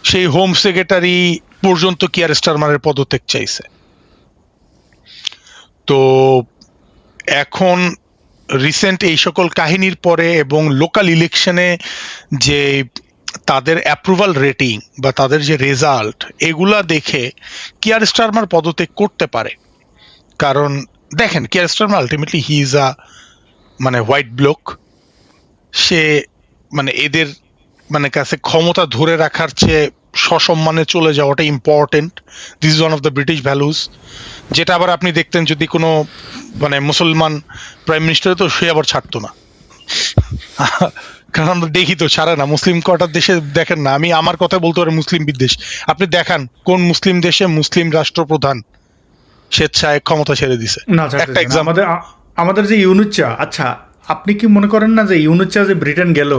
সেই হোম সেক্রেটারি পর্যন্ত কিয়ার স্টারমারের পদত্যাগ চাইছে। তো এখন রিসেন্ট এই সকল কাহিনীর পরে এবং লোকাল ইলেকশনে যে তাদের অ্যাপ্রুভাল রেটিং বা তাদের যে রেজাল্ট, এগুলা দেখে কিয়ার স্টারমার পদত্যাগ করতে পারে। কারণ দেখেন, Keir Starmer ultimately he is a মানে হোয়াইট ব্লক, সে মানে এদের মানে কাছে ক্ষমতা ধরে রাখার চেয়ে সসম্মানে চলে যাওয়াটা important. This is one of the British values, যেটা আবার আপনি দেখতেন যদি কোনো মানে মুসলমান প্রাইম মিনিস্টার, তো সে আবার ছাড়তো না। কারণ আমরা দেখি তো ছাড়ে না, মুসলিম কটার দেশে দেখেন না, আমি আমার কথা বলতে পারি মুসলিম বিদ্বেষ, আপনি দেখান কোন মুসলিম দেশে মুসলিম রাষ্ট্রপ্রধান স্বেচ্ছায় ক্ষমতা ছেড়ে দিছে? না, একটা এক্সাম্পল। আমাদের যে ইউনুচ্চা, আচ্ছা আপনি কি মনে করেন না যে ইউনুচ্চা যে ব্রিটেন গেল,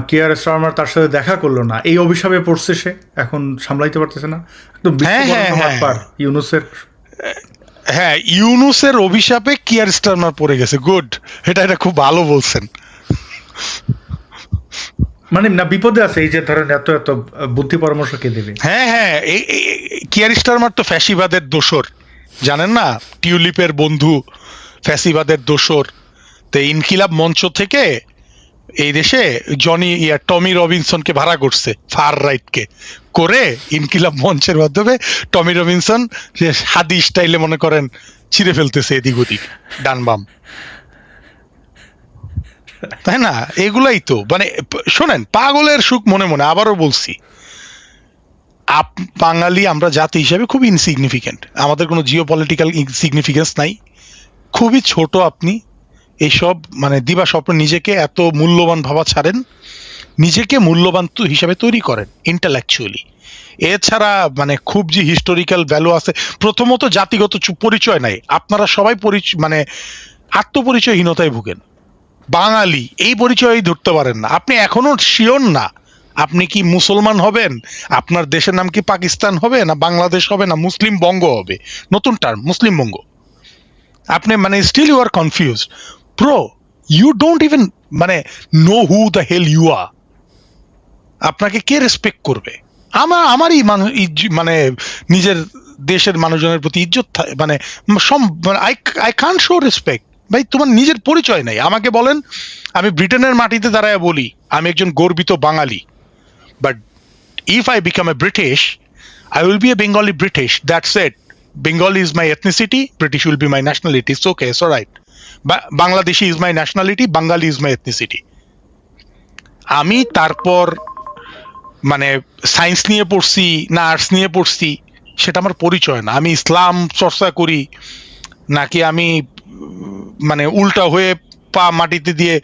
কিয়ার স্টারমার তার সাথে দেখা করলো না, এই অভিশাপে পড়ছে, সে এখন সামলাইতে পারতেছে না, একদম ইউনুসের। হ্যাঁ, ইউনুসের অভিশাপে কিয়ার স্টারমার পড়ে গেছে। গুড, এটা খুব ভালো বলছেন। মানে না, বিপদে আছে, এই যে ধরেন এত এত বুদ্ধি পরামর্শ কে দেবে? হ্যাঁ, কিয়ার স্টারমার তো ফ্যাসিবাদের দোসর, জানেন না, টিউলিপের বন্ধু, ফ্যাসিবাদের দোসর। তো ইনকিলাব মঞ্চ থেকে এই দেশে টমি রবিনসনকে ভাড়া করছে, ফার রাইটকে করে ইনকিলাব মঞ্চের মাধ্যমে টমি রবিনসন যে হাদি স্টাইলে মনে করেন ছিঁড়ে ফেলতেছে এদিক ওদিক, ডান বাম, তাই না? এগুলাই তো মানে শোনেন, পাগলের সুখ মনে মনে। আবারও বলছি, বাঙালি আমরা জাতি হিসেবে খুব ইনসিগনিফিকেন্ট, আমাদের কোনো জিও পলিটিক্যাল সিগনিফিকেন্স নাই, খুবই ছোট। আপনি এইসব মানে দিবা স্বপ্ন, নিজেকে এত মূল্যবান ভাবা ছাড়েন, নিজেকে মূল্যবান হিসাবে তৈরি করেন ইন্টেলেকচুয়ালি। এছাড়া মানে খুব যে হিস্টোরিক্যাল ভ্যালু আছে, প্রথমত জাতিগত পরিচয় নাই, আপনারা সবাই মানে আত্মপরিচয়হীনতায় ভুগেন। বাঙালি এই পরিচয়ই ধরতে পারেন না, আপনি এখনো শিওর না আপনি কি মুসলমান হবেন, আপনার দেশের নাম কি পাকিস্তান হবে না বাংলাদেশ হবে না মুসলিম বঙ্গ হবে, নতুন টার্ম মুসলিম বঙ্গ। আপনি মানে still you are confuse bro, you don't even মানে know who the hell you are. আপনাকে কে রেসপেক্ট করবে? আমারই মানে নিজের দেশের মানুষজনের প্রতি ইজ্জত মানে আই কান্ট শো রেসপেক্ট। ভাই, তোমার নিজের পরিচয় নাই, আমাকে বলেন আমি ব্রিটেনের মাটিতে দাঁড়ায় বলি আমি একজন গর্বিত বাঙালি, but if I become a British, I will be a Bengali British. That's it. Bengali is my ethnicity. British will be my nationality. It's okay. It's all right. Bangladeshi is my nationality. Bengali is my ethnicity. আমি তারপর মানে science নিয়ে পড়ছি না arts নিয়ে পড়ছি সেটা আমার পরিচয় না। আমি ইসলাম চর্চা করি নাকি আমি মানে উল্টা হয়ে পা মাটিতে দিয়ে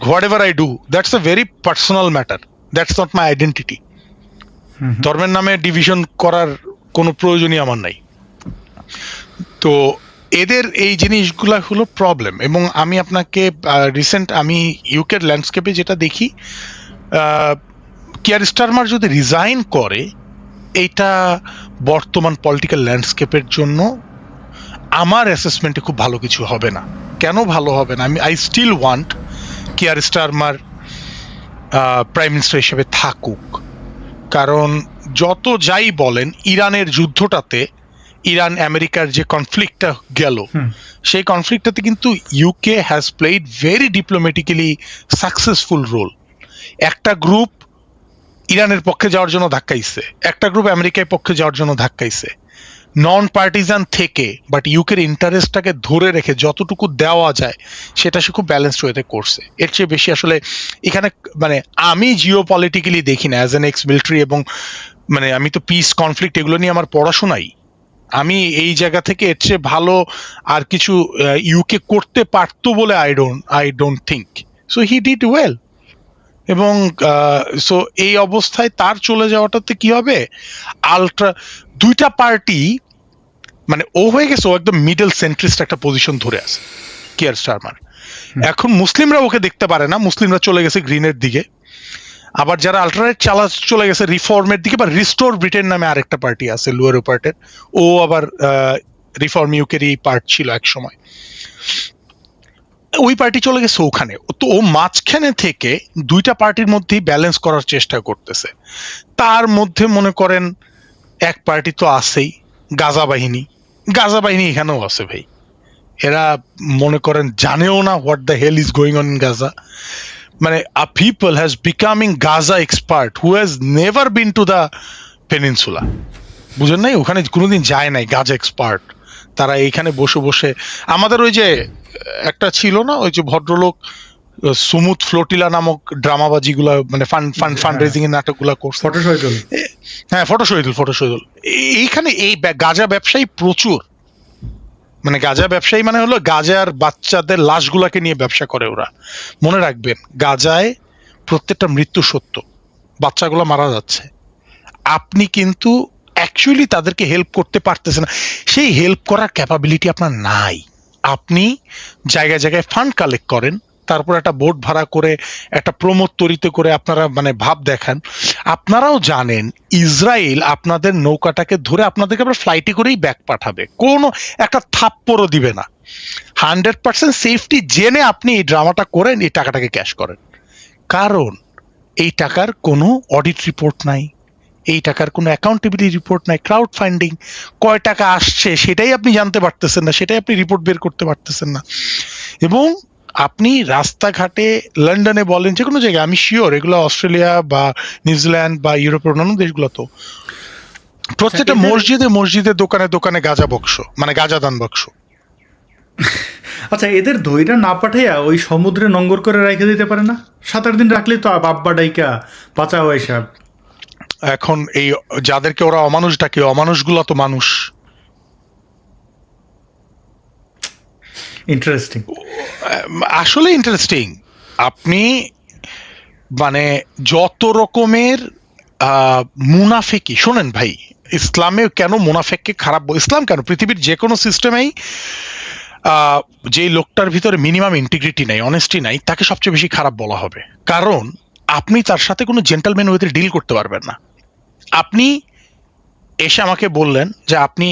what ever I do, that's a very personal matter, that's not my identity. ধর্মের নামে ডিভিশন করার কোনো প্রয়োজনই আমার নাই। তো এদের এই জিনিসগুলা হলো প্রবলেম। এবং আমি আপনাকে রিসেন্ট আমি ইউকের ল্যান্ডস্কেপে যেটা দেখি, কিয়ার স্টারমার যদি রিজাইন করে, এইটা বর্তমান পলিটিক্যাল ল্যান্ডস্কেপের জন্য আমার অ্যাসেসমেন্টে খুব ভালো কিছু হবে না। কেন ভালো হবে না? I still want Keir Starmer prime minister হিসেবে থাকুক, কারণ যত যাই বলেন ইরানের যুদ্ধটাতে, ইরান আমেরিকার যে কনফ্লিক্টটা গেল, সেই কনফ্লিক্টটাতে কিন্তু UK has played very diplomatically successful role. একটা গ্রুপ ইরানের পক্ষে যাওয়ার জন্য ধাক্কাইছে, একটা গ্রুপ আমেরিকার পক্ষে যাওয়ার জন্য ধাক্কাইছে, নন পার্টিজান থেকে, বাট ইউকের ইন্টারেস্টটাকে ধরে রেখে যতটুকু দেওয়া যায় সেটা সে খুব ব্যালেন্সড ওয়েতে করছে। এর চেয়ে বেশি আসলে এখানে মানে আমি জিও পলিটিক্যালি দেখি না অ্যাজ এন এক্স মিলিটারি, এবং মানে আমি তো পিস কনফ্লিক্ট এগুলো নিয়ে আমার পড়াশোনাই। আমি এই জায়গা থেকে এর চেয়ে ভালো আর কিছু ইউকে করতে পারতো বলে I don't think so. He did well. এবং সো এই অবস্থায় তার চলে যাওয়াটাতে কি হবে, আলট্রা দুইটা পার্টি মানে ও হয়ে গেছে, ও একদম মিডল সেন্ট্রিস্ট একটা পজিশন ধরে আছে কিয়ার স্টারমার। এখন মুসলিমরা ওকে দেখতে পারে না, মুসলিমরা চলে গেছে গ্রিনের দিকে, আবার যারা আল্টারনেট চালা চলে গেছে রিফর্মের দিকে, বা রিস্টোর ব্রিটেন নামে আরেকটা পার্টি আছে লুয়ার পার্টের, ও আবার রিফর্ম ইউকেরই পার্ট ছিল এক সময়, ওই পার্টি চলে গেছে ওখানে। তো ও মাঝখানে থেকে দুইটা পার্টির মধ্যেই ব্যালেন্স করার চেষ্টা করতেছে। তার মধ্যে মনে করেন এক পার্টি তো আছেই গাজা বাহিনী, গাজা বাহিনী এখানেও আছে ভাই। এরা মনে করেন জানেও না what the hell is going on in Gaza. মানে a people has becoming Gaza expert who has never been to the peninsula, বুঝেন নাই, ওখানে কোনোদিন যায় নাই, গাজা এক্সপার্ট তারা। এইখানে বসে বসে আমাদের ওই যে একটা ছিল না, ওই যে ভদ্রলোক সুমুদ ফ্লোটিলা নামক ড্রামাবাজিগুলা মানে ফান্ড রেজিং এর নাটকগুলা করছে, হ্যাঁ ফটো শহীদুল। এইখানে এই গাজা ব্যবসায়ী প্রচুর, মানে গাঁজা ব্যবসায়ী মানে হলো গাজার বাচ্চাদের লাশগুলাকে নিয়ে ব্যবসা করে ওরা। মনে রাখবেন, গাজায় প্রত্যেকটা মৃত্যু সত্য, বাচ্চাগুলো মারা যাচ্ছে। আপনি কিন্তু অ্যাকচুয়ালি তাদেরকে হেল্প করতে পারতেছেন না, সেই হেল্প করার ক্যাপাবিলিটি আপনার নাই। আপনি জায়গায় জায়গায় ফান্ড কালেক্ট করেন, তারপর একটা বোট ভাড়া করে একটা প্রমোদ তৈরিতে করে আপনারা মানে ভাব দেখান। আপনারাও জানেন ইসরায়েল আপনাদের নৌকাটাকে ধরে আপনাদেরকে আবার ফ্লাইটে করেই ব্যাক পাঠাবে, কোনো একটা থাপ্পড়ও দিবে না। 100% সেফটি জেনে আপনি এই ড্রামাটা করেন, এই টাকাটাকে ক্যাশ করেন, কারণ এই টাকার কোনো অডিট রিপোর্ট নাই, এই টাকার কোনো অ্যাকাউন্টেবিলিটি রিপোর্ট নাই। ক্রাউড ফান্ডিং কয় টাকা আসছে সেটাই আপনি জানতে পারতেছেন না, সেটাই আপনি রিপোর্ট বের করতে পারতেছেন না। এবং আপনি রাস্তাঘাটে লন্ডনে বলেন, যে কোনো জায়গায়, আমি শিওর এগুলো অস্ট্রেলিয়া বা নিউজিল্যান্ড বা ইউরোপের অন্যান্য দেশগুলো তো প্রত্যেকটা মসজিদে দোকানে দোকানে গাঁজা বক্স, মানে গাঁজা দান বাক্স। আচ্ছা, এদের ধইরা না পাঠাইয়া ওই সমুদ্রে নোঙ্গর করে রেখে দিতে পারে না? 7-8 দিন রাখলেই তো বাব্বা ডাইকা বাঁচাও এসব। এখন এই যাদেরকে ওরা অমানুষ ডাকে, অমানুষগুলো তো মানুষ। ইন্টারেস্টিং, আসলে ইন্টারেস্টিং। আপনি মানে যত রকমের মুনাফেকি শোনেন ভাই, ইসলামে কেন মুনাফেককে খারাপ, ইসলাম কেন পৃথিবীর যে কোনো সিস্টেমেই যে লোকটার ভিতরে মিনিমাম ইন্টিগ্রিটি নাই, অনেস্টি নাই, তাকে সবচেয়ে বেশি খারাপ বলা হবে। কারণ আপনি তার সাথে কোনো জেন্টলম্যান ওয়েতে ডিল করতে পারবেন না। আপনি এসে আমাকে বললেন যে আপনি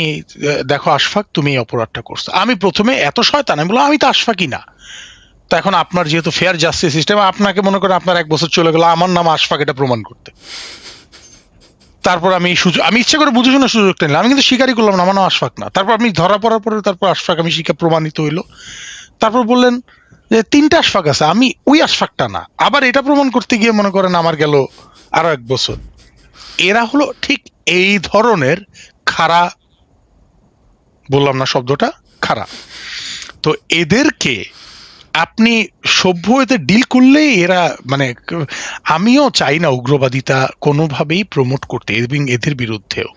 দেখো আশফাক, তুমি এই অপরাধটা করছো, আমি প্রথমে এত শয়তান, আমি বললাম আমি তো আশফাকই না। তো এখন আপনার যেহেতু ফেয়ার জাস্টিস সিস্টেম, আপনাকে মনে করেন আপনার 1 বছর চলে গেল আমার নাম আশফাক এটা প্রমাণ করতে, তারপর আমি ইচ্ছা করে বুঝে শুনে সুযোগটা নিলাম, আমি কিন্তু স্বীকারই করলাম না আমার নাম আশফাক না। তারপর আপনি ধরা পড়ার পরে তারপর আশফাক আমি স্বীকার প্রমাণিত হইলো। তারপর বললেন যে 3টা আশফাক আছে, আমি ওই আশফাকটা না। আবার এটা প্রমাণ করতে গিয়ে মনে করেন আমার গেল আরো 1 বছর। এরা হলো ঠিক এই ধরনের খারাপ, বললাম না শব্দটা খারাপ। তো এদেরকে আপনি সভ্য এতে ডিল করলেই এরা মানে আমিও চাই না উগ্রবাদিতা কোনোভাবেই প্রমোট করতে এবং এদের বিরুদ্ধেও,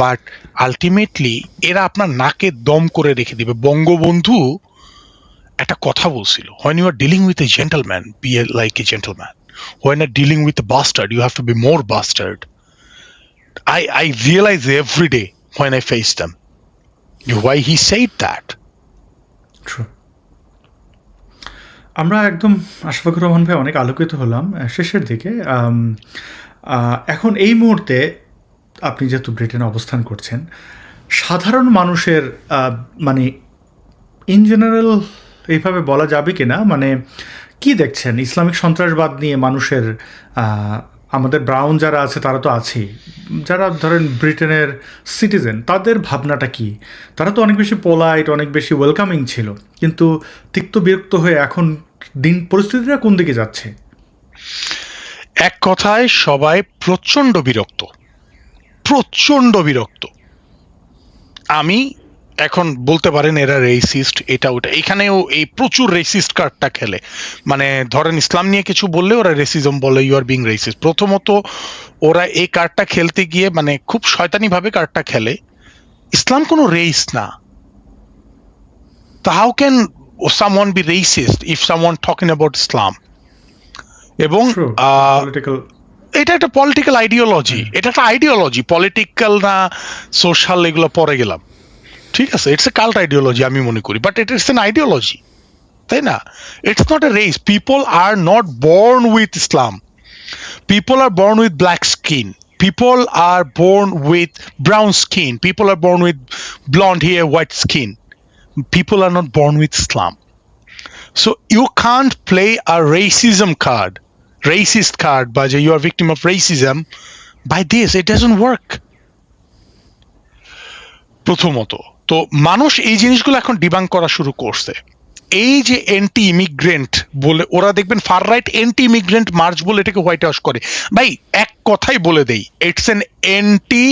বাট আলটিমেটলি এরা আপনার নাকে দম করে রেখে দিবে। বঙ্গবন্ধু একটা কথা বলছিল, when you are dealing with a gentleman, be like a gentleman. When you are dealing with a bastard, you have to be more bastard. I realize every day when I face them why he said that. True. আমরা একদম আশফাকুর রহমান ভাই অনেক আলোকিত হলাম শেষের দিকে। এখন এই মুহূর্তে আপনি যেহেতু ব্রিটেনে অবস্থান করছেন, সাধারণ মানুষের মানে ইন জেনারেল এইভাবে বলা যাবে কি না, মানে কি দেখছেন ইসলামিক সন্ত্রাসবাদ নিয়ে মানুষের, আমাদের ব্রাউন যারা আছে তারা তো আছেই, যারা ধরেন ব্রিটেনের সিটিজেন, তাদের ভাবনাটা কি? তারা তো অনেক বেশি পোলাইট, অনেক বেশি ওয়েলকামিং ছিল, কিন্তু তিক্ত বিরক্ত হয়ে এখন পরিস্থিতিটা কোন দিকে যাচ্ছে? এক কথায় সবাই প্রচন্ড বিরক্ত, প্রচন্ড বিরক্ত। আমি এখন বলতে পারেন এরা রেসিস্ট, এটা ওটা, এখানেও এই প্রচুর রেসিস্ট কার্ডটা খেলে। মানে ধরেন ইসলাম নিয়ে কিছু বললে ওরা রেসিজম বলে, ইউ আর বিং রেসিস্ট। প্রথমত ওরা এই কার্ডটা খেলতে গিয়ে মানে খুব শয়তানি ভাবে কার্ডটা খেলে। ইসলাম কোনো রেস না, তো how can someone be racist if someone talking about Islam? এবং এটা একটা পলিটিক্যাল আইডিওলজি, এটা একটা আইডিওলজি, পলিটিক্যাল না সোশ্যাল এগুলো পরে গেলাম, ঠিক আছে? ইটস এ কাল্ট আইডিওলজি আমি মনে করি, বাট ইটস এন আইডিওলজি, তাই না? It's not a race. People are not born with Islam, people are born with black skin, people are born with brown skin, people are born with blonde hair, white skin, people are not born with Islam. So you can't play a racism card, racist card, by you are victim of racism by this. It doesn't work. প্রথমত তো মানুষ এই জিনিসগুলো এখন debunk করা শুরু করছে। এই যে অ্যান্টি ইমিগ্রেন্ট বলে ওরা দেখবেন fur right anti immigrant March বলে এটাকে হোয়াইট হাউস করে। ভাই এক কথাই বলে দেই, it's an anti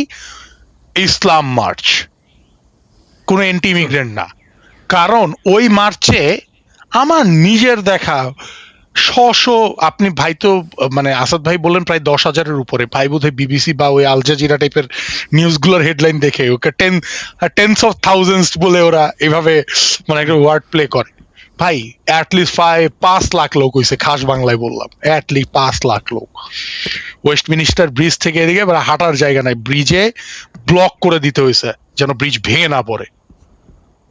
Islam March, কোনো অ্যান্টি ইমিগ্রেন্ট না। কারণ ওই মার্চে আমার নিজের দেখা আপনি ভাই তো মানে আসাদ ভাই বললেন প্রায় 10,000-এর উপরে, ভাই বোধহয় বিবিসি বা ওই আল জাজিরা টাইপের নিউজগুলোর হেডলাইন দেখে ওকে টেন্স অফ থাউজেন্ডস বলে ওরা এভাবে মানে একটা ওয়ার্ড প্লে করে। ভাই অ্যাটলিস্ট 5 লাখ লোক হয়েছে, খাস বাংলায় বললাম, অ্যাটলিস্ট 5 লাখ লোক। ওয়েস্টমিনিস্টার ব্রিজ থেকে এদিকে হাঁটার জায়গা নাই, ব্রিজে ব্লক করে দিতে হয়েছে যেন ব্রিজ ভেঙে না পড়ে।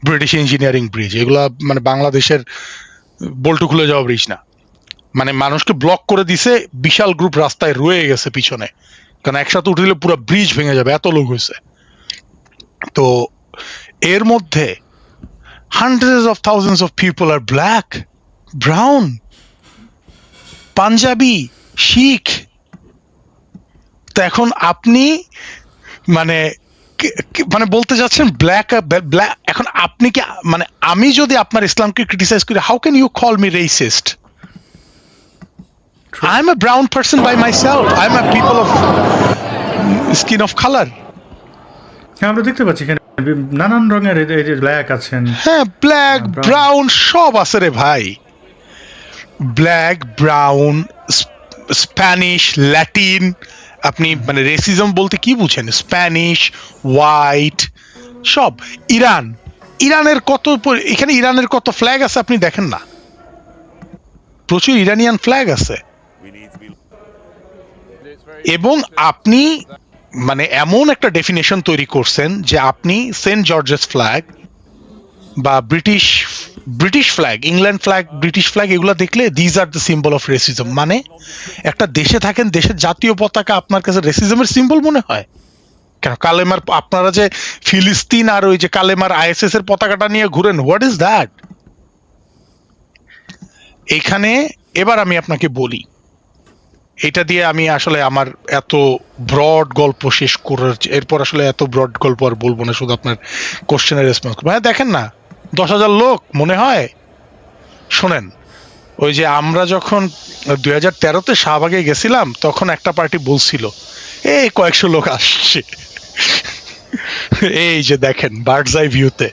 ব্রিটিশ ইঞ্জিনিয়ারিং ব্রিজ, এগুলা মানে বাংলাদেশের বল্টু খুলে যাওয়া ব্রিজ না, মানে মানুষকে ব্লক করে দিছে, বিশাল গ্রুপ রাস্তায় রয়ে গেছে পিছনে, কারণ একসাথে উঠলে পুরো ব্রিজ ভেঙে যাবে, এত লোক হয়েছে। তো এর মধ্যে hundreds of thousands of people are black, brown, Punjabi, Sikh. তো এখন আপনি মানে মানে বলতে যাচ্ছেন ব্ল্যাক, এখন আপনি কি মানে আমি যদি আপনার ইসলামকে ক্রিটিসাইজ করি, how can you call me racist? I am a brown person by myself, I am a people of skin of colour. হ্যাঁ, আমরা দেখতে পাচ্ছি এখানে নানান রঙের এই যে ব্ল্যাক আছেন, হ্যাঁ ব্ল্যাক ব্রাউন সব আছে রে ভাই, ব্ল্যাক ব্রাউন স্প্যানিশ ল্যাটিন। আপনি মানে রেসিজম বলতে কি বুঝেন? স্প্যানিশ, হোয়াইট, সব। ইরানের কত, এখানে ইরানের কত ফ্ল্যাগ আছে আপনি দেখেন না? প্রচুর ইরানিয়ান ফ্ল্যাগ আছে। এবং আপনি মানে এমন একটা ডেফিনেশন তৈরি করছেন যে আপনি সেন্ট জর্জেস ফ্ল্যাগ বা British flag, England flag, British flag, এগুলো দেখলে these are the symbol of racism. মানে একটা দেশে থাকেন, দেশের জাতীয় পতাকা আপনার কাছে রেসিজমের সিম্বল মনে হয় কেন? কালেমার, আপনারা যে ফিলিস্তিন আর ওই যে কালেমার আইএসএস এর পতাকাটা নিয়ে ঘুরেন, হোয়াট ইজ দ্যাট? এখানে এবার আমি আপনাকে বলি, এটা দিয়ে আমি আসলে আমার এত ব্রড গল্প শেষ করার, এরপর আসলে এত ব্রড গল্প আর বলবো না, শুধু আপনার কোশ্চেনের রেসপন্স করবো। হ্যাঁ দেখেন না, 10,000 লোক মনে হয়। শোনেন, ওই যে আমরা যখন 2013-তে শাহবাগে গেছিলাম, তখন একটা পার্টি বলছিল এই কয়েকশো লোক আসছে, এই যে দেখেন বার্ডস আই ভিউতে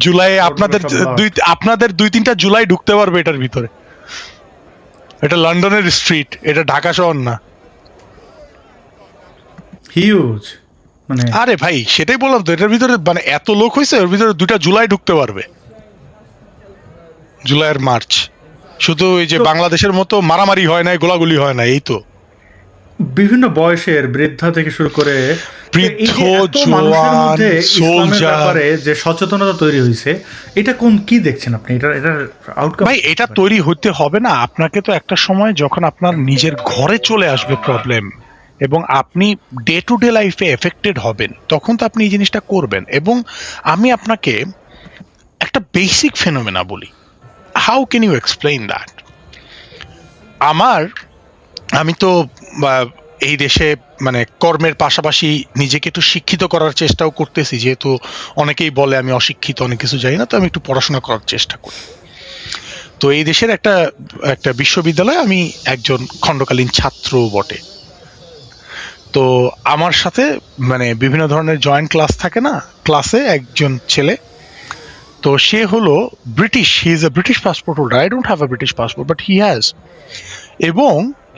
জুলাই আপনাদের 2-3টা জুলাই ঢুকতে পারবে এটার ভিতরে। এটা লন্ডনের স্ট্রিট, এটা ঢাকা শহর না। হিউজ, মানে আরে ভাই সেটাই বললাম তো, এটার ভিতরে মানে এত লোক হয়েছে, ওর ভিতরে 2টা জুলাই ঢুকতে পারবে, জুলাই আর মার্চ। শুধু এই যে বাংলাদেশের মতো মারামারি হয় নাই, গোলাগুলি হয় না, এই তো। বিভিন্ন বয়সের বৃদ্ধা থেকে শুরু করে বৃদ্ধ, এই যে এত মানুষের মধ্যে জওয়ান, ইসলামের soldier। ব্যাপারে যে সচেতনতা তৈরি হয়েছে, এটা কি দেখছেন আপনি? এটার আউটকাম ভাই এটা তৈরি হতে হবে না আপনাকে তো একটা সময় যখন আপনার নিজের ঘরে চলে আসবে প্রবলেম এবং আপনি ডে টু ডে লাইফে এফেক্টেড হবেন, তখন তো আপনি এই জিনিসটা করবেন। এবং আমি আপনাকে একটা বেসিক ফেনোমেনা বলি, how can you explain that. আমি তো এই দেশে মানে কর্মের পাশাপাশি নিজেকে একটু শিক্ষিত করার চেষ্টাও করতেছি, যেহেতু অনেকেই বলে আমি অশিক্ষিত, অনেক কিছু জানি না, তো আমি একটু পড়াশোনা করার চেষ্টা করি। তো এই দেশের একটা বিশ্ববিদ্যালয়ে আমি একজন খণ্ডকালীন ছাত্র বটে। তো আমার সাথে মানে বিভিন্ন ধরনের জয়েন্ট ক্লাস থাকে না, ক্লাসে একজন ছেলে, তো সে হলো British, he is a British passport holder, I don't have a British passport but he has. এবং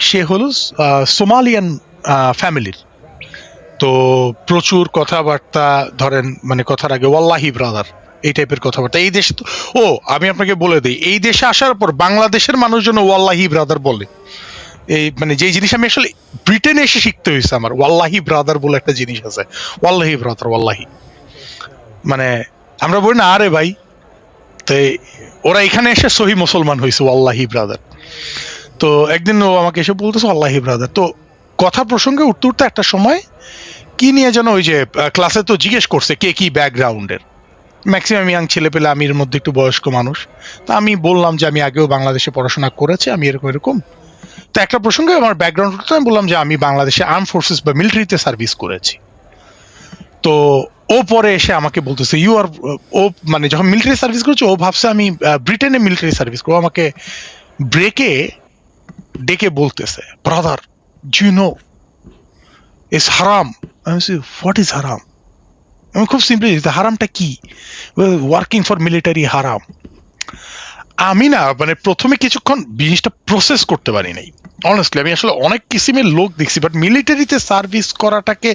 সে হলো সোমালিয়ান ফ্যামিলির। তো প্রচুর কথাবার্তা, ধরেন মানে কথার আগে ওয়াল্লাহি ব্রাদার, এই টাইপের কথাবার্তা। এই দেশে তো আমি আপনাকে বলে দিই, এই দেশে আসার পর বাংলাদেশের মানুষজন ওয়াল্লাহি ব্রাদার বলে। এই মানে যেই জিনিস আমি আসলে ব্রিটেনে এসে শিখতে হয়েছে আমার, ওয়াল্লাহি ব্রাদার বলে একটা জিনিস আছে, ওয়াল্লাহি ব্রাদার, ওয়াল্লাহি মানে আমরা বলি না আরে ভাই, তো ওরা এখানে এসে সহি মুসলমান হয়েছে, ওয়াল্লাহি ব্রাদার। তো একদিন ও আমাকে এসে বলতেছে ওয়াল্লাহি ব্রাদার। তো কথা প্রসঙ্গে উঠতে উঠতে একটা সময় কি নিয়ে যেন ওই যে ক্লাসে তো জিজ্ঞেস করছে কে কি ব্যাকগ্রাউন্ডের, ম্যাক্সিমাম ইয়াং ছেলে পেলে, আমি এর মধ্যে একটু বয়স্ক মানুষ। তা আমি বললাম যে আমি আগেও বাংলাদেশে পড়াশোনা করেছি, আমি এরকম এরকম। তো একটা প্রসঙ্গে আমার ব্যাকগ্রাউন্ড আমি বললাম যে আমি বাংলাদেশে আর্ম ফোর্সেস বা মিলিটারিতে সার্ভিস করেছি। তো ও পরে এসে আমাকে বলতেছে ইউ আর, ও মানে যখন মিলিটারি সার্ভিস করেছে ও ভাবছে আমি ব্রিটেনে মিলিটারি সার্ভিস করবো। আমাকে ব্রেকে ডেকে বলতেছে brother do you know it's হারাম। আমি বলছি হোয়াট ইজ হারাম। আমি খুব সিম্পলি, হারামটা কি? ওয়ার্কিং ফর মিলিটারি হারাম। আমি না মানে প্রথমে কিছুক্ষণ জিনিসটা প্রসেস করতে পারি নাই অনেস্টলি। আমি আসলে অনেক কিসিমের লোক দেখছি, বাট মিলিটারিতে সার্ভিস করাটাকে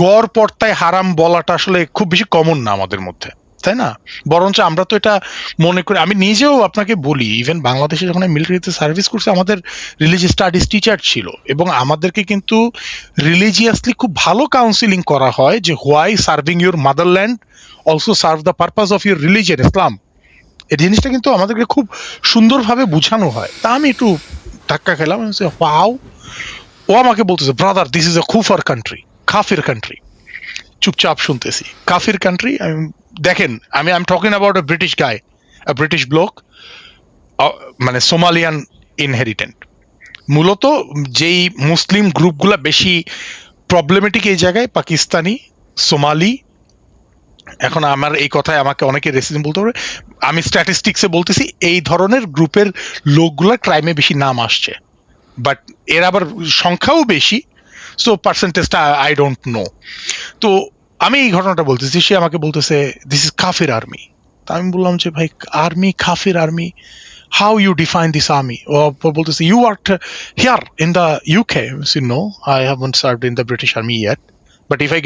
গড় পর্তায় হারাম বলাটা আসলে খুব বেশি কমন না আমাদের মধ্যে, তাই না? বরঞ্চ আমরা তো এটা মনে করি, আমি নিজেও আপনাকে বলি, ইভেন বাংলাদেশে যখন আমি মিলিটারিতে সার্ভিস করছি আমাদের রিলিজিয়াস স্টাডিজ টিচার ছিল, এবং আমাদেরকে কিন্তু রিলিজিয়াসলি খুব ভালো কাউন্সিলিং করা হয় যে why serving your motherland also serve the purpose of your religion Islam. এই জিনিসটা কিন্তু আমাদেরকে খুব সুন্দরভাবে বোঝানো হয়। তা আমি একটু ধাক্কা খেলাম, ওয়াও। ও আমাকে বলতেছে ব্রাদার দিস ইজ এ কুফার কান্ট্রি, কাফির কান্ট্রি। চুপচাপ শুনতেছি, কাফির কান্ট্রি। দেখেন আমি talking about a British guy, A British block, মানে সোমালিয়ান ইনহেরিটেন্ট। মূলত যেই মুসলিম গ্রুপগুলা বেশি প্রবলেমেটিক এই জায়গায়, পাকিস্তানি, সোমালি। এখন আমার এই কথায় আমাকে অনেকে রেসিজম বলতে পারে, আমি স্ট্যাটিস্টিক্সে বলতেছি এই ধরনের গ্রুপের লোকগুলা ক্রাইমে বেশি নাম আসছে, বাট এর আবার সংখ্যাও বেশি, সো পার্সেন্টেজটা আই ডোন্ট নো। তো আমি এই ঘটনাটা বলতেছি, সে আমাকে বলতেছে দিস ইজ কাফির আর্মি। তা আমি বললাম যে ভাই আর্মি, কাফির army, how you define this army? ও বলতেছে you worked here in the UK. No, I haven't served in the British army yet, but if I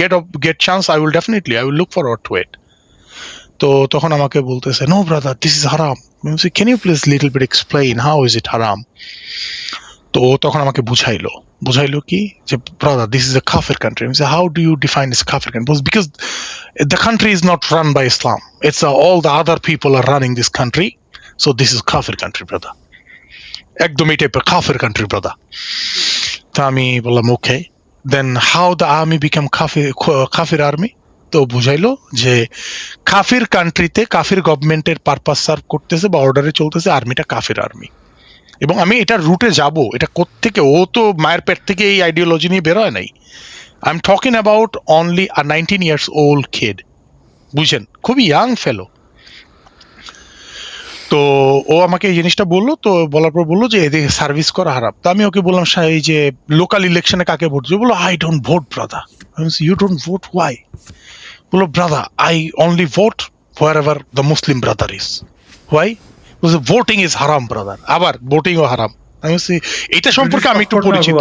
get chance I will definitely, I will look forward to it. তো তখন আমাকে বলতেছে no brother this is হারাম। Can you please little bit explain how is it হারাম? তো তখন আমাকে বুঝাইলো কি যে ব্রাদার দিস ইজ এ কাফির country. How do you define this কাফির country? Because the country is not run by Islam, it's all the other people are running this country, so this is কাফির country brother, একদম এই টাইপের কাফির country brother. তা আমি বললাম okay, then how the army become কাফির army? তো বুঝাইলো যে কাফির কান্ট্রিতে কাফির গভর্নমেন্টের পারপাস সার্ভ করতেছে বা অর্ডারে চলতেছে, আর্মিটা কাফির আর্মি। এবং আমি এটার রুটে যাব, এটা কোত্থেকে, ও তো মায়ের পেট থেকে এই আইডিওলজি নিয়ে বেরোয় নাই। I am talking about only a 19 years old kid, বুঝছেন, খুবই ইয়াং ফেলো। তো ও আমাকে এই জিনিসটা বললো, তো বলার পর বললো যে এদিকে সার্ভিস করা হারাম। তো আমি ওকে বললাম এই যে লোকাল ইলেকশনে কাকে ভোট দিবে? বললো I don't vote brother. You don't vote, why? বললো brother I only vote wherever the Muslim brother is. Why? Because voting is haram, brother. আবার voting ও হারাম। আমি বলছি এটা সম্পর্কে আমি একটু পরিচিত।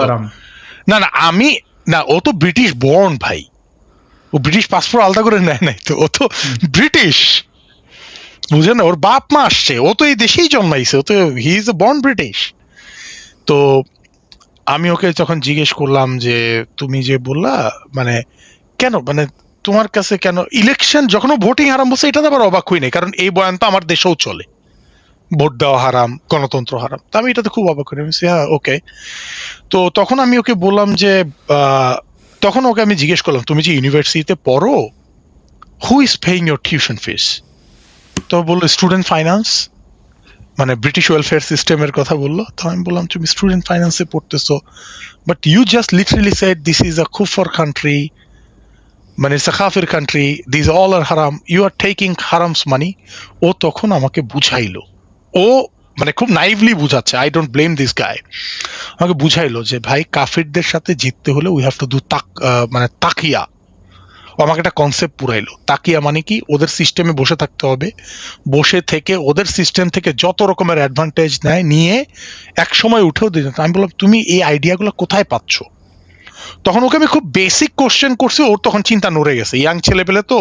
না ও তো ব্রিটিশ বর্ন ভাই, ও ব্রিটিশ পাসপোর্ট আলাদা করে নেয় নাই তো, ও তো ব্রিটিশ, বুঝেন? ওর বাপ মা আসছে, ও তো এই দেশেই জন্মাইছে, ও তো he is a born British. তো আমি ওকে তখন জিজ্ঞেস করলাম যে তুমি যে বললা মানে কেন, মানে তোমার কাছে কেন ইলেকশন যখন ভোটিং হারাম বলছে, এটা তো আবার অবাক হই নাই, কারণ এই বয়ান তো আমার দেশেও চলে, ভোট দেওয়া হারাম, গণতন্ত্র হারাম। তো আমি এটাতে খুব অবাক করি, হ্যাঁ ওকে। তো তখন আমি ওকে বললাম যে তখন ওকে আমি জিজ্ঞেস করলাম তুমি যে ইউনিভার্সিটিতে পড়ো, who is paying your tuition fees? তো বললো স্টুডেন্ট ফাইন্যান্স, মানে ব্রিটিশ ওয়েলফেয়ার সিস্টেমের কথা বললো। তো আমি বললাম তুমি স্টুডেন্ট ফাইন্যান্সে পড়তেছো, but you just literally said this is a কুফর কান্ট্রি, মানে ইটস আ কাফির কান্ট্রি, দিস অল আর হারাম, ইউ আর টেকিং হারামস মানি। ও তখন আমাকে বুঝাইলো, ও মানে খুব নাইভলি বুঝাচ্ছে, I don't blame this guy, আমাকে বুঝাইলো যে ভাই কাফিরদের সাথে জিততে হলে উই হ্যাভ টু ডু মানে তাকিয়া। ও আমাকে একটা কনসেপ্ট পুরাইলো, তাকিয়া মানে কি, ওদের সিস্টেমে বসে থাকতে হবে, বসে থেকে ওদের সিস্টেম থেকে যত রকমের অ্যাডভান্টেজ নেয় নিয়ে এক সময় উঠেও দিতে। আমি বললাম তুমি এই আইডিয়াগুলো কোথায় পাচ্ছ? তখন ওকে আমি খুব বেসিক কোশ্চেন করছি, ওর তখন চিন্তা নড়ে গেছে, ইয়াং ছেলে পেলে তো,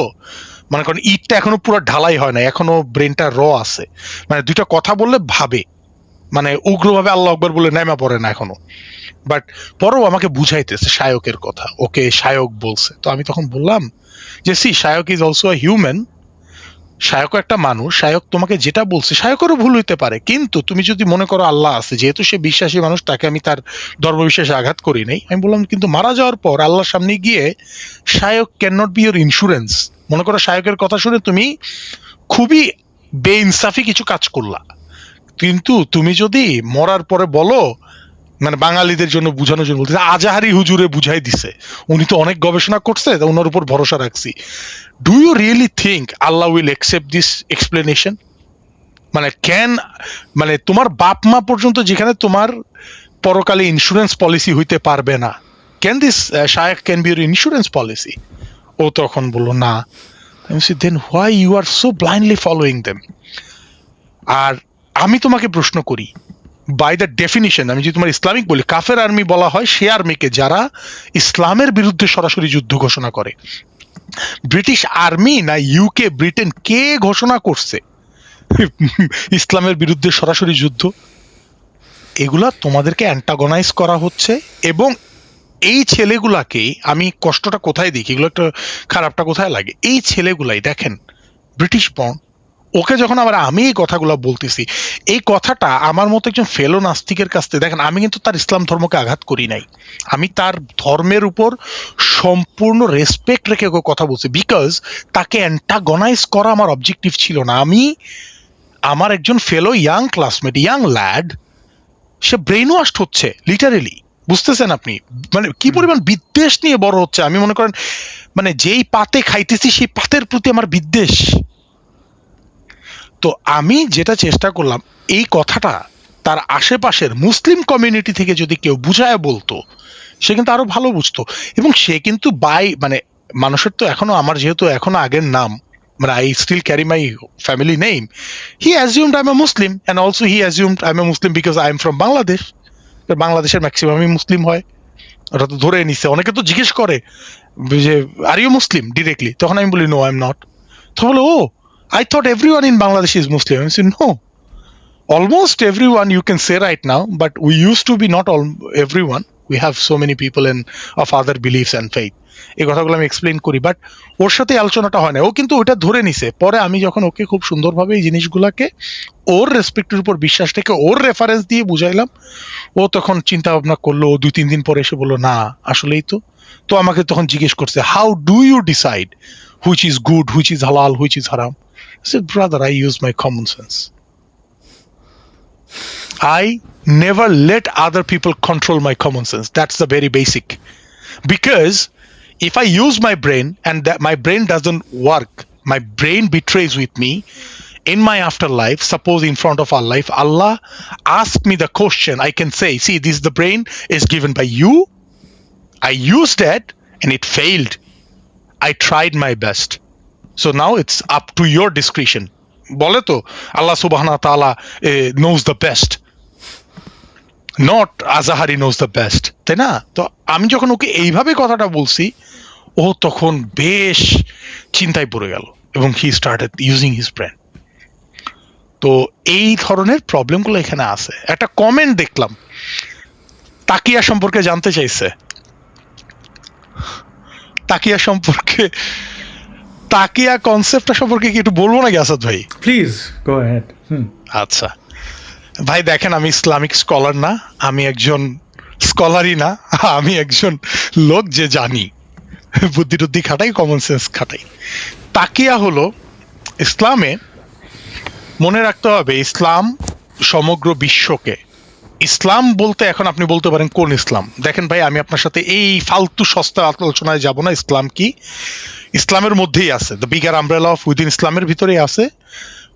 মানে কারণ ইটটা এখনো পুরো ঢালাই হয় না, এখনো ব্রেনটা র আছে, মানে দুইটা কথা বললে ভাবে, মানে উগ্রভাবে আল্লাহ আকবার বলে নেমা পড়ে না এখনো। বাট পরেও আমাকে বুঝাইতেছে শায়কের কথা, ওকে শায়ক বলছে। তো আমি তখন বললাম যে she sheikh is also a human, শায়কও একটা মানুষ, শায়ক তোমাকে যেটা বলছে শায়কেরও ভুল হইতে পারে, কিন্তু তুমি যদি মনে করো আল্লাহ আছে, যেহেতু সে বিশ্বাসী মানুষ, তাকে আমি তার ধর্মবিশ্বাসে আঘাত করি নাই। আমি বললাম কিন্তু মারা যাওয়ার পর আল্লাহর সামনে গিয়ে sheikh can not be your insurance. মনে করো শায়কের কথা শুনে তুমি খুবই বেইনসাফি কিছু কাজ করলা, কিন্তু তুমি যদি মরার পরে বলো, মানে বাঙালিদের জন্য বুঝানোর জন্য বলতেছে, আজাহারি হুজুরে বুঝাই দিছে, উনি তো অনেক গবেষণা করছে, ওনার উপর ভরসা রাখছি। Do you really think Allah will accept this explanation? মানে মানে তোমার বাপ মা পর্যন্ত যেখানে তোমার পরকালে ইন্স্যুরেন্স পলিসি হইতে পারবে না, can this sheikh can be your insurance policy? ও তখন বললো না। Then why you are so blindly following them? আর আমি তোমাকে প্রশ্ন করি, বাই দ্য ডেফিনিশন, আমি যদি তোমার ইসলামিক বলি, কাফের আর্মি বলা হয় সে আর্মিকে যারা ইসলামের বিরুদ্ধে সরাসরি যুদ্ধ ঘোষণা করে। ব্রিটিশ আর্মি না ইউকে, ব্রিটেন, কে ঘোষণা করছে ইসলামের বিরুদ্ধে সরাসরি যুদ্ধ? এগুলা তোমাদেরকে অ্যান্টাগনাইজ করা হচ্ছে। এবং এই ছেলেগুলাকে আমি কষ্টটা কোথায় দেখি, এগুলো একটা খারাপটা কোথায় লাগে, এই ছেলেগুলাই দেখেন ব্রিটিশ বর্ন, ওকে যখন আবার আমি এই কথাগুলো বলতেছি, এই কথাটা আমার মতো একজন ফেলো নাস্তিকের কাছ থেকে, দেখেন আমি কিন্তু তার ইসলাম ধর্মকে আঘাত করি নাই, আমি তার ধর্মের উপর সম্পূর্ণ রেসপেক্ট রেখে ওকে কথা বলছি, বিকজ তাকে অ্যান্টাগনাইজ করা আমার অবজেক্টিভ ছিল না। আমি আমার একজন ফেলো ইয়াং ক্লাসমেট, ইয়াং ল্যাড, সে ব্রেইন ওয়াশড হচ্ছে লিটারেলি, বুঝতেছেন আপনি, মানে কি পরিমাণ বিদ্বেষ নিয়ে বড় হচ্ছে। আমি মনে করেন মানে যেই পাতে খাইতেছি সেই পাতের প্রতি আমার বিদ্বেষ। তো আমি যেটা চেষ্টা করলাম, এই কথাটা তার আশেপাশের মুসলিম কমিউনিটি থেকে যদি কেউ বুঝায় বলতো, সে কিন্তু আরো ভালো বুঝতো। এবং সে কিন্তু মানে মানুষের তো এখনো, আমার যেহেতু এখনো আগের নাম, মানে I still carry my family name, he assumed I am a Muslim, and also he assumed I am a Muslim because I am from Bangladesh. বাংলাদেশের ম্যাক্সিমামই মুসলিম হয়, ওরা তো ধরে নিচ্ছে। অনেকে তো জিজ্ঞেস করে যে আর ইউ মুসলিম ডিরেক্টলি, তখন আমি বলি নো আই এম নট। তো বলো ও, I thought everyone in Bangladesh is Muslim. I said, no. Almost everyone you can say right now, but we used to be not all everyone. We have so many people of other beliefs and faith. এই কথাগুলো আমি explain করি, but ওর সাথে আলোচনাটা হয় না। ও কিন্তু ওটা ধরে নিছে। পরে আমি যখন ওকে খুব সুন্দরভাবে এই জিনিসগুলোকে ওর রেসপেক্টের উপর বিশ্বাস থেকে ওর রেফারেন্স দিয়ে বুঝাইলাম, ও তখন চিন্তা ভাবনা করলো। 2-3 দিন পরে এসে বললো না আসলেই তো আমাকে তখন জিজ্ঞেস করছে, how do you decide which is good, which is হালাল, হুইচ ইজ হারাম? I said, brother, I use my common sense. I never let other people control my common sense. That's the very basic. Because if I use my brain and that my brain doesn't work, my brain betrays with me in my afterlife, suppose in front of Allah, if Allah ask me the question, I can say, see, this the brain is given by you. I used it and it failed. I tried my best. So now it's up to your discretion. বলে তো আল্লাহ সুবহানাহু ওয়া তাআলা knows the best, not Azhari knows the best, তাই না? তো আমি যখন ওকে এইভাবে কথাটা বলছি, ও তখন বেশ চিন্তায় পড়ে গেল এবং he started using his brain. তো এই ধরনের প্রবলেমগুলো এখানে আছে। একটা কমেন্ট দেখলাম, তাকিয়া সম্পর্কে জানতে চাইছে। তাকিয়া সম্পর্কে, তাকিয়া কনসেপ্টটা সম্পর্কে কি একটু বলবো নাকি আসাদ ভাই? Please go ahead. আচ্ছা ভাই, দেখেন আমি ইসলামিক স্কলার না, আমি একজন স্কলারই না, আমি একজন লোক যে জানি, বুদ্ধি টুদ্ধি খাটাই, কমন সেন্স খাটাই। তাকিয়া হলো ইসলামে, মনে রাখতে হবে ইসলাম সমগ্র বিশ্বকে, ইসলাম বলতে এখন আপনি বলতে পারেন কোন ইসলাম? দেখেন ভাই, আমি আপনার সাথে এই ফালতু সস্তা আলোচনায় যাব না। ইসলাম কি? ইসলামের মধ্যেই আছে, the bigger umbrella of within, ইসলামের ভিতরেই আছে।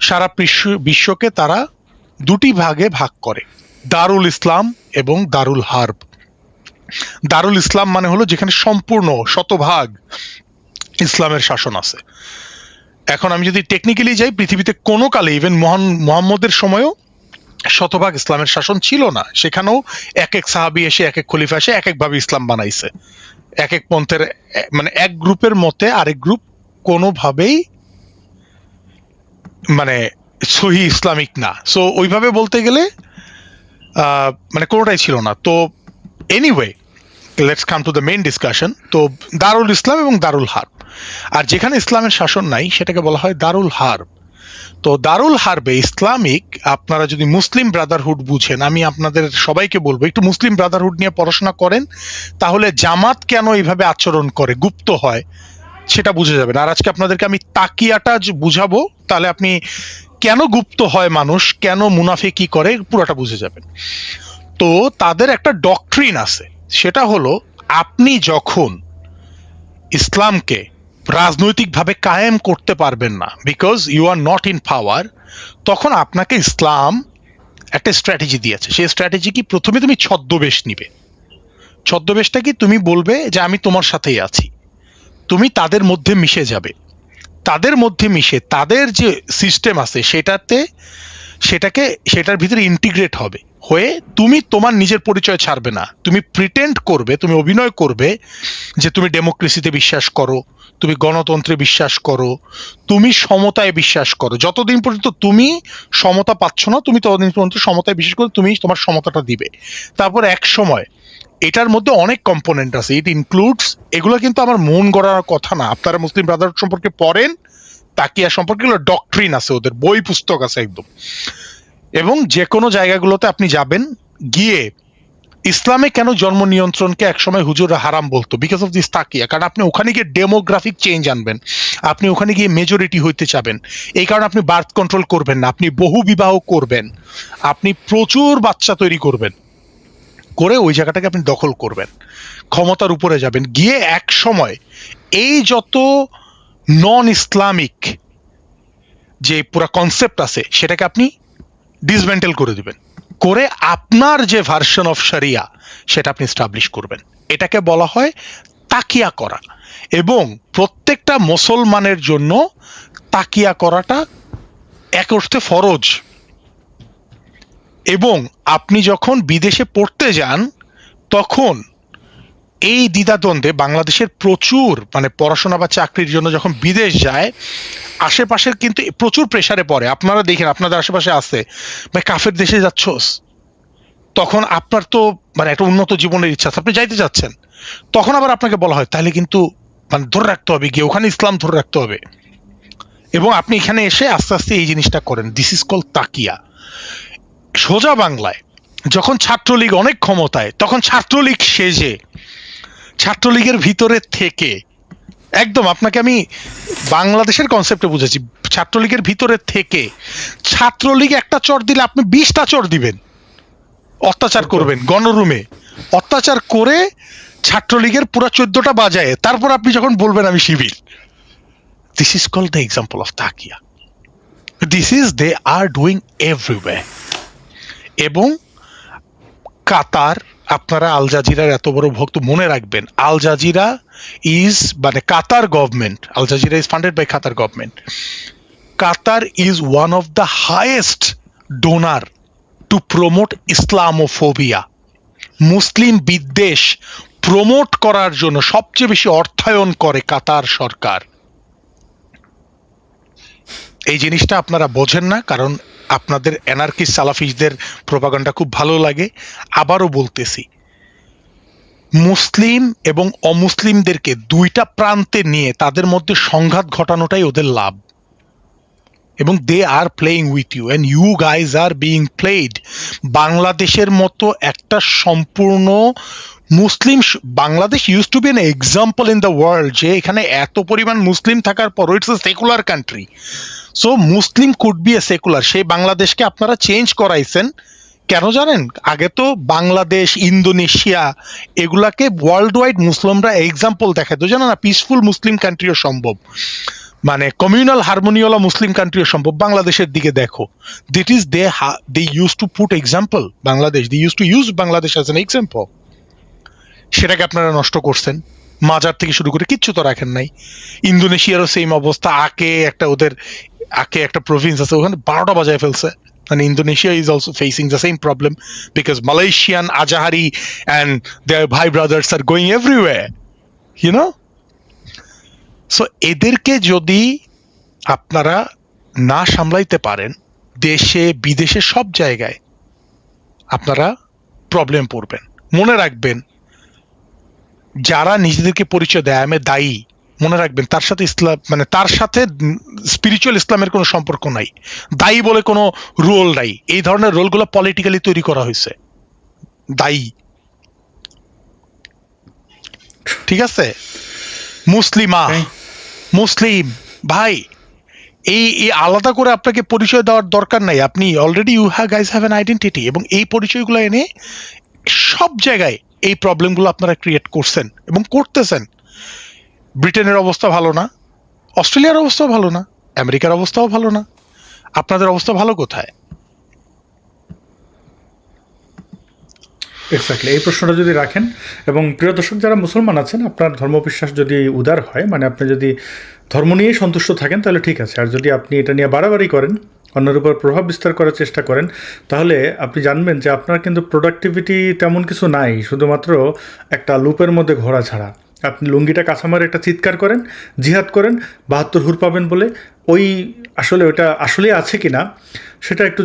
সারা বিশ্বকে তারা দুটি ভাগে ভাগ করে, দারুল ইসলাম এবং দারুল হার্ব। দারুল ইসলাম মানে হলো যেখানে সম্পূর্ণ শতভাগ ইসলামের শাসন আছে। এখন আমি যদি টেকনিক্যালি যাই, পৃথিবীতে কোনো কালে, ইভেন মুহাম্মদের সময়ও শতভাগ ইসলামের শাসন ছিল না। সেখানেও এক এক সাহাবী এসে, এক এক খলিফা এসে এক একভাবে ইসলাম বানাইছে। এক এক পন্থের, মানে এক গ্রুপের মতে আরেক গ্রুপ কোনোভাবেই মানে সহি ইসলামিক না। সো ওইভাবে বলতে গেলে মানে কোনোটাই ছিল না। তো anyway, let's come to the main discussion. তো দারুল ইসলাম এবং দারুল হার্ব, আর যেখানে ইসলামের শাসন নাই সেটাকে বলা হয় দারুল হার্ব। তো দারুল হার্বে ইসলামিক, আপনারা যদি মুসলিম ব্রাদারহুড বুঝেন, আমি আপনাদের সবাইকে বলবো একটু মুসলিম ব্রাদারহুড নিয়ে পড়াশোনা করেন, তাহলে জামাত কেন এইভাবে আচরণ করে, গুপ্ত হয়, সেটা বুঝে যাবেন। আর আজকে আপনাদেরকে আমি তাকিয়াটা বুঝাবো, তাহলে আপনি কেন গুপ্ত হয় মানুষ, কেন মুনাফিকি করে, পুরোটা বুঝে যাবেন। তো তাদের একটা ডক্ট্রিন আছে, সেটা হলো আপনি যখন ইসলামকে রাজনৈতিকভাবে কায়েম করতে পারবেন না, because you are not in power, তখন আপনাকে ইসলাম একটা স্ট্র্যাটেজি দিয়েছে। সেই স্ট্র্যাটেজি কি? প্রথমে তুমি ছদ্মবেশ নিবে। ছদ্মবেশটা কি? তুমি বলবে যে আমি তোমার সাথেই আছি, তুমি তাদের মধ্যে মিশে যাবে, তাদের মধ্যে মিশে তাদের যে সিস্টেম আছে সেটার ভিতরে ইন্টিগ্রেট হবে, হয়ে তুমি তোমার নিজের পরিচয় ছাড়বে না। তুমি প্রিটেন্ড করবে, তুমি অভিনয় করবে যে তুমি ডেমোক্রেসিতে বিশ্বাস করো, তুমি গণতন্ত্রে বিশ্বাস করো, তুমি সমতায় বিশ্বাস করো। যতদিন পর্যন্ত তুমি সমতা পাচ্ছ না, তুমি ততদিন পর্যন্ত সমতায় বিশ্বাস করো, তুমি তোমার সমতাটা দিবে। তারপর এক সময়, এটার মধ্যে অনেক কম্পোনেন্ট আছে, ইট ইনক্লুডস, এগুলো কিন্তু আমার মন গড়ার কথা না, আপনারা মুসলিম ব্রাদারহুড সম্পর্কে পড়েন, তাকিয়া সম্পর্কে ডক্ট্রিন আছে, ওদের বই পুস্তক আছে একদম। এবং যে কোনো জায়গাগুলোতে আপনি যাবেন, গিয়ে ইসলামে কেন জন্ম নিয়ন্ত্রণকে একসময় হুজুররা হারাম বলতো, বিকজ অফ দিস তাকিয়া। কারণ আপনি ওখানে গিয়ে ডেমোগ্রাফিক চেঞ্জ আনবেন, আপনি ওখানে গিয়ে মেজরিটি হইতে চাবেন, এই কারণে আপনি বার্থ কন্ট্রোল করবেন না, আপনি বহু বিবাহ করবেন, আপনি প্রচুর বাচ্চা তৈরি করবেন, করে ওই জায়গাটাকে আপনি দখল করবেন, ক্ষমতার উপরে যাবেন, গিয়ে এক সময় এই যত নন ইসলামিক যে পুরো কনসেপ্ট আছে সেটাকে আপনি ডিসমেন্টেল করে দিবেন, করে আপনার যে ভার্সন অফ শরিয়া সেটা আপনি এস্টাবলিশ করবেন। এটাকে বলা হয় তাকিয়া করা। এবং প্রত্যেকটা মুসলমানের জন্য তাকিয়া করাটা এক অর্থে ফরজ। এবং আপনি যখন বিদেশে পড়তে যান, তখন এই দ্বিধাদ্বন্দ্বে বাংলাদেশের প্রচুর, মানে পড়াশোনা বা চাকরির জন্য যখন বিদেশ যায়, আশেপাশের কিন্তু প্রচুর প্রেসারে পড়ে। আপনারা দেখেন আপনাদের আশেপাশে আছে, ভাই কাফের দেশে যাচ্ছস, তখন আপনার তো মানে একটা উন্নত জীবনের ইচ্ছা আছে, আপনি যাইতে যাচ্ছেন, তখন আবার আপনাকে বলা হয় তাহলে কিন্তু মানে ধরে রাখতে হবে, গিয়ে ওখানে ইসলাম ধরে রাখতে হবে। এবং আপনি এখানে এসে আস্তে আস্তে এই জিনিসটা করেন, দিস ইজ কল তাকিয়া। সোজা বাংলায়, যখন ছাত্রলীগ অনেক ক্ষমতায়, তখন ছাত্রলীগ সেজে, ছাত্রলীগের ভিতরে থেকে, একদম আপনাকে আমি বাংলাদেশের কনসেপ্টে বুঝেছি, ছাত্রলীগের ভিতরে থেকে ছাত্রলীগ একটা চর দিলে আপনি 20টা চর দিবেন, অত্যাচার করবেন, গণরুমে অত্যাচার করে ছাত্রলীগের পুরো 14টা বাজায়, তারপর আপনি যখন বলবেন আমি Shibir. This is called the example of তাকিয়া। This is they are doing everywhere. এবং কাতার, আপনারা আল জাজিরার এত বড় ভক্ত, মনে রাখবেন আল জাজিরা ইজ মানে Qatar government, Al Jazeera is funded by Qatar government. Qatar is one of the highest donor to promote Islamophobia. মুসলিম বিদ্বেষ প্রমোট করার জন্য সবচেয়ে বেশি অর্থায়ন করে কাতার সরকার। এই জিনিসটা আপনারা বোঝেন না, কারণ আপনাদের অ্যানার্কিস্ট সালাফিস্টদের প্রোপাগান্ডা খুব ভালো লাগে। আবারও বলতেছি, মুসলিম এবং অমুসলিমদেরকে দুইটা প্রান্তে নিয়ে তাদের মধ্যে সংঘাত ঘটানোটাই ওদের লাভ, এবং they are playing with you and you guys are being played. বাংলাদেশের মতো একটা সম্পূর্ণ মুসলিম Bangladesh use to be an example in the world, যে এখানে এত পরিমাণ মুসলিম থাকার পরও it's a secular country. So Muslim could be a secular, সেই বাংলাদেশকে আপনারা চেঞ্জ করাইছেন কেন জানেন? আগে তো বাংলাদেশ, ইন্দোনেশিয়া এগুলাকে ওয়ার্ল্ড ওয়াইড মুসলিমরা এক্সাম্পল দেখাতো, জানো না? পিসফুল মুসলিম কান্ট্রিও সম্ভব, মানে কমিউনাল হারমোনিওয়ালা মুসলিম কান্ট্রিও সম্ভব। বাংলাদেশের দিকে দেখো, that is they use to put example Bangladesh, they use to use Bangladesh as an example. সেটাকে আপনারা নষ্ট করছেন, মাজার থেকে শুরু করে কিচ্ছু তো রাখেন নাই। ইন্দোনেশিয়ারও সেম অবস্থা, আকে একটা প্রভিন্স আছে, ওখানে 12টা বাজায় ফেলছে। And Indonesia is also facing the same problem because Malaysian, Azahari and their Bhai brothers are going everywhere, you know? So এদেরকে যদি আপনারা না সামলাইতে পারেন, দেশে বিদেশে সব জায়গায় আপনারা প্রবলেম পড়বেন। মনে রাখবেন, যারা নিজেদেরকে পরিচয় দেয় আমি দায়ী, মনে রাখবেন তার সাথে ইসলাম মানে তার সাথে স্পিরিচুয়াল ইসলামের কোনো সম্পর্ক নাই। দায়ী বলে কোনো রোল নাই, এই ধরনের রোলগুলো পলিটিক্যালি তৈরি করা হয়েছে। দায়ী, ঠিক আছে? মুসলিমা, মুসলিম ভাই, এই আলাদা করে আপনাকে পরিচয় দেওয়ার দরকার নাই। আপনি already you guys have an identity, এবং এই পরিচয়গুলো এনে সব জায়গায় এই প্রবলেমগুলো আপনারা ক্রিয়েট করছেন এবং করতেছেন। ব্রিটেনের অবস্থা ভালো না, অস্ট্রেলিয়ার অবস্থাও ভালো না, আমেরিকার অবস্থাও ভালো না, আপনাদের অবস্থা ভালো কোথায়? এক্স্যাক্টলি, এই প্রশ্নটা যদি রাখেন, এবং প্রিয় দর্শক যারা মুসলমান আছেন, আপনার ধর্মবিশ্বাস যদি উদার হয়, মানে আপনি যদি ধর্ম নিয়েই সন্তুষ্ট থাকেন তাহলে ঠিক আছে। আর যদি আপনি এটা নিয়ে বাড়াবাড়ি করেন, অন্যের উপর প্রভাব বিস্তার করার চেষ্টা করেন, তাহলে আপনি জানবেন যে আপনার কিন্তু প্রোডাক্টিভিটি তেমন কিছু নাই, শুধুমাত্র একটা লুপের মধ্যে ঘোরা ছাড়া। আপনি লুঙ্গিটা কাঁচা মারে একটা চিৎকার করেন, জিহাদ করেন, 72 হুর পাবেন বলে, ওই আসলে ওটা আসলে আছে কি না সেটা একটু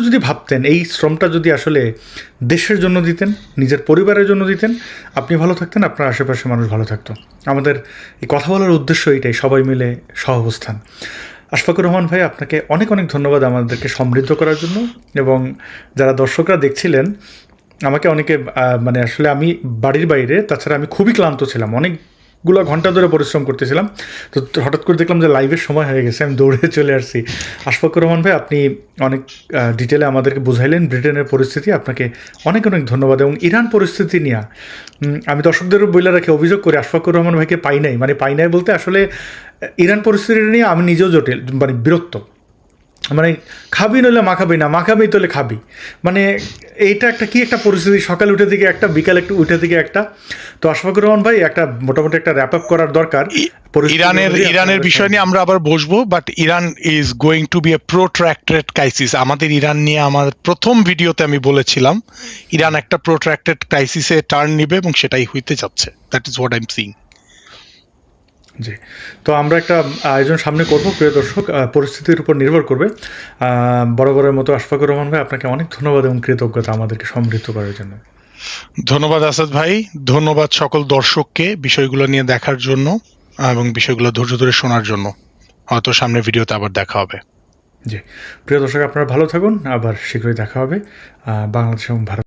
যদি ভাবতেন, এই শ্রমটা যদি আসলে দেশের জন্য দিতেন, নিজের পরিবারের জন্য দিতেন, আপনি ভালো থাকতেন, আপনার আশেপাশে মানুষ ভালো থাকতো। আমাদের এই কথা বলার উদ্দেশ্য এইটাই, সবাই মিলে সহাবস্থান। আশফাকুর রহমান ভাই, আপনাকে অনেক অনেক ধন্যবাদ আমাদেরকে সমৃদ্ধ করার জন্য। এবং যারা দর্শকরা দেখছিলেন, আমাকে অনেকে মানে আসলে আমি বাড়ির বাইরে, তাছাড়া আমি খুবই ক্লান্ত ছিলাম, অনেকগুলো ঘন্টা ধরে পরিশ্রম করতেছিলাম, তো হঠাৎ করে দেখলাম যে লাইভের সময় হয়ে গেছে, আমি দৌড়ে চলে আসছি। আশফাকুর রহমান ভাই, আপনি অনেক ডিটেলে আমাদেরকে বুঝাইলেন ব্রিটেনের পরিস্থিতি, আপনাকে অনেক অনেক ধন্যবাদ। এবং ইরান পরিস্থিতি নিয়ে আমি দর্শকদেরও বইলে রাখি, অভিযোগ করি আশফাকুর রহমান ভাইকে পাই নাই বলতে আসলে ইরান পরিস্থিতি নিয়ে আমি নিজেও জটিল, মানে বিরক্ত, মানে খাবি নইলে মাখাবি না, মাখাবি তোলে খাবি, মানে এইটা একটা পরিস্থিতি, সকালে উঠে থেকে একটা, বিকালে একটু উঠে থেকে একটা। তো আশফাকুর রহমান ভাই, একটা মোটামুটি একটা র্যাপ আপ করার দরকার। ইরানের বিষয় নিয়ে আমরা আবার বসবো, but Iran is going to be a protracted crisis. আমাদের ইরান নিয়ে আমার প্রথম ভিডিওতে আমি বলেছিলাম, ইরান একটা প্রোট্রাক্টেড ক্রাইসিসে টার্ন নিবে, এবং সেটাই হইতে যাচ্ছে। That is what I am seeing. জি, তো আমরা একটা আয়োজন সামনে করব, প্রিয় দর্শক, পরিস্থিতির উপর নির্ভর করবে। বরাবরের মতো আশফাকুর রহমান ভাই, আপনাকে অনেক ধন্যবাদ এবং কৃতজ্ঞতা আমাদেরকে সমৃদ্ধ করার জন্য। ধন্যবাদ আসাদ ভাই, ধন্যবাদ সকল দর্শককে বিষয়গুলো নিয়ে দেখার জন্য এবং বিষয়গুলো ধৈর্য ধরে শোনার জন্য। হয়তো সামনের ভিডিওতে আবার দেখা হবে। জি, প্রিয় দর্শক, আপনারা ভালো থাকুন, আবার শীঘ্রই দেখা হবে। বাংলাদেশ এবং ভারত।